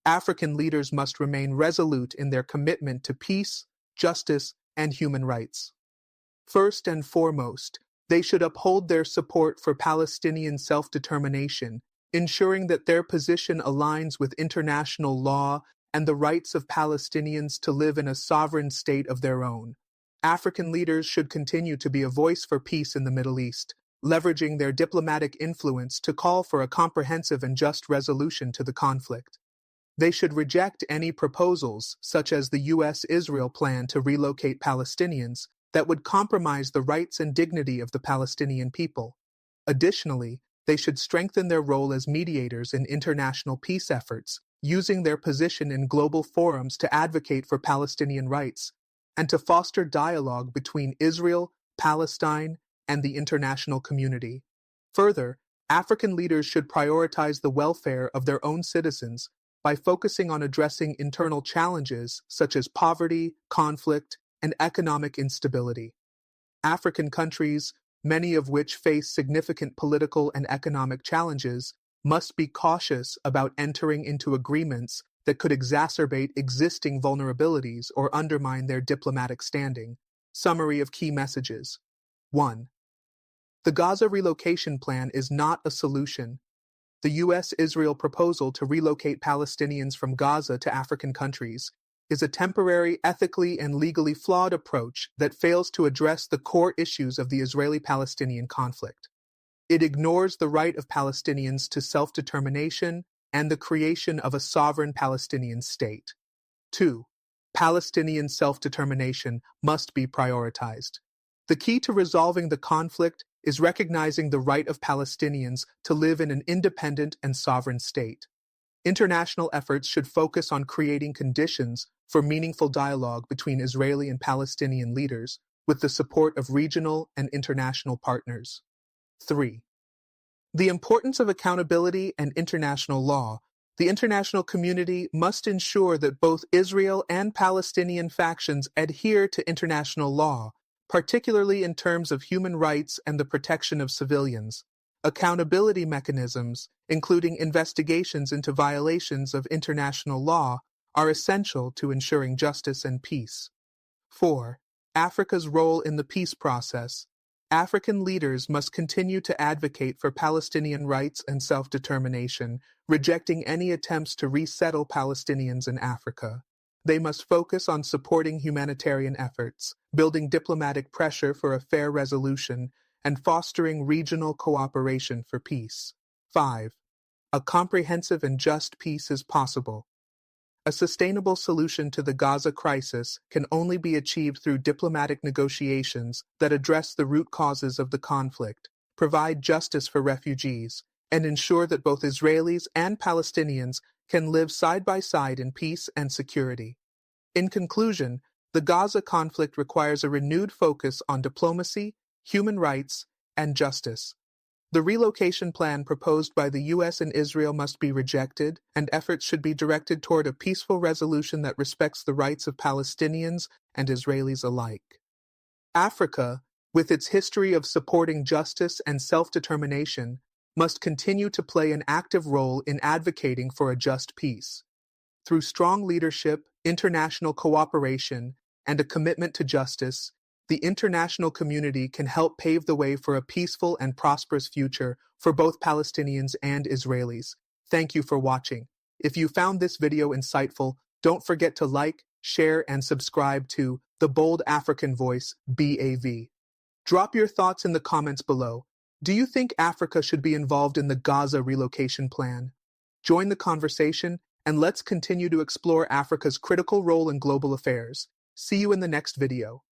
African leaders must remain resolute in their commitment to peace, justice, and human rights. First and foremost, they should uphold their support for Palestinian self-determination, ensuring that their position aligns with international law and the rights of Palestinians to live in a sovereign state of their own. African leaders should continue to be a voice for peace in the Middle East, leveraging their diplomatic influence to call for a comprehensive and just resolution to the conflict. They should reject any proposals, such as the U.S. Israel plan to relocate Palestinians, that would compromise the rights and dignity of the Palestinian people. Additionally, they should strengthen their role as mediators in international peace efforts, using their position in global forums to advocate for Palestinian rights, and to foster dialogue between Israel, Palestine, and the international community. Further, African leaders should prioritize the welfare of their own citizens by focusing on addressing internal challenges such as poverty, conflict, and economic instability. African countries, many of which face significant political and economic challenges, must be cautious about entering into agreements that could exacerbate existing vulnerabilities or undermine their diplomatic standing. Summary of key messages. 1. The Gaza relocation plan is not a solution. The U.S. Israel proposal to relocate Palestinians from Gaza to African countries is a temporary, ethically and legally flawed approach that fails to address the core issues of the Israeli-Palestinian conflict. It ignores the right of Palestinians to self-determination and the creation of a sovereign Palestinian state. 2. Palestinian self-determination must be prioritized. The key to resolving the conflict is recognizing the right of Palestinians to live in an independent and sovereign state. International efforts should focus on creating conditions for meaningful dialogue between Israeli and Palestinian leaders with the support of regional and international partners. 3. The importance of accountability and international law. The international community must ensure that both Israel and Palestinian factions adhere to international law, particularly in terms of human rights and the protection of civilians. Accountability mechanisms, including investigations into violations of international law, are essential to ensuring justice and peace. 4. Africa's role in the peace process. African leaders must continue to advocate for Palestinian rights and self-determination, rejecting any attempts to resettle Palestinians in Africa. They must focus on supporting humanitarian efforts, building diplomatic pressure for a fair resolution, and fostering regional cooperation for peace. 5. A comprehensive and just peace is possible. A sustainable solution to the Gaza crisis can only be achieved through diplomatic negotiations that address the root causes of the conflict, provide justice for refugees, and ensure that both Israelis and Palestinians can live side by side in peace and security. In conclusion, the Gaza conflict requires a renewed focus on diplomacy, human rights, and justice. The relocation plan proposed by the U.S. and Israel must be rejected, and efforts should be directed toward a peaceful resolution that respects the rights of Palestinians and Israelis alike. Africa, with its history of supporting justice and self-determination, must continue to play an active role in advocating for a just peace. Through strong leadership, international cooperation, and a commitment to justice, the international community can help pave the way for a peaceful and prosperous future for both Palestinians and Israelis. Thank you for watching. If you found this video insightful, don't forget to like, share, and subscribe to The Bold African Voice, BAV. Drop your thoughts in the comments below. Do you think Africa should be involved in the Gaza relocation plan? Join the conversation, and let's continue to explore Africa's critical role in global affairs. See you in the next video.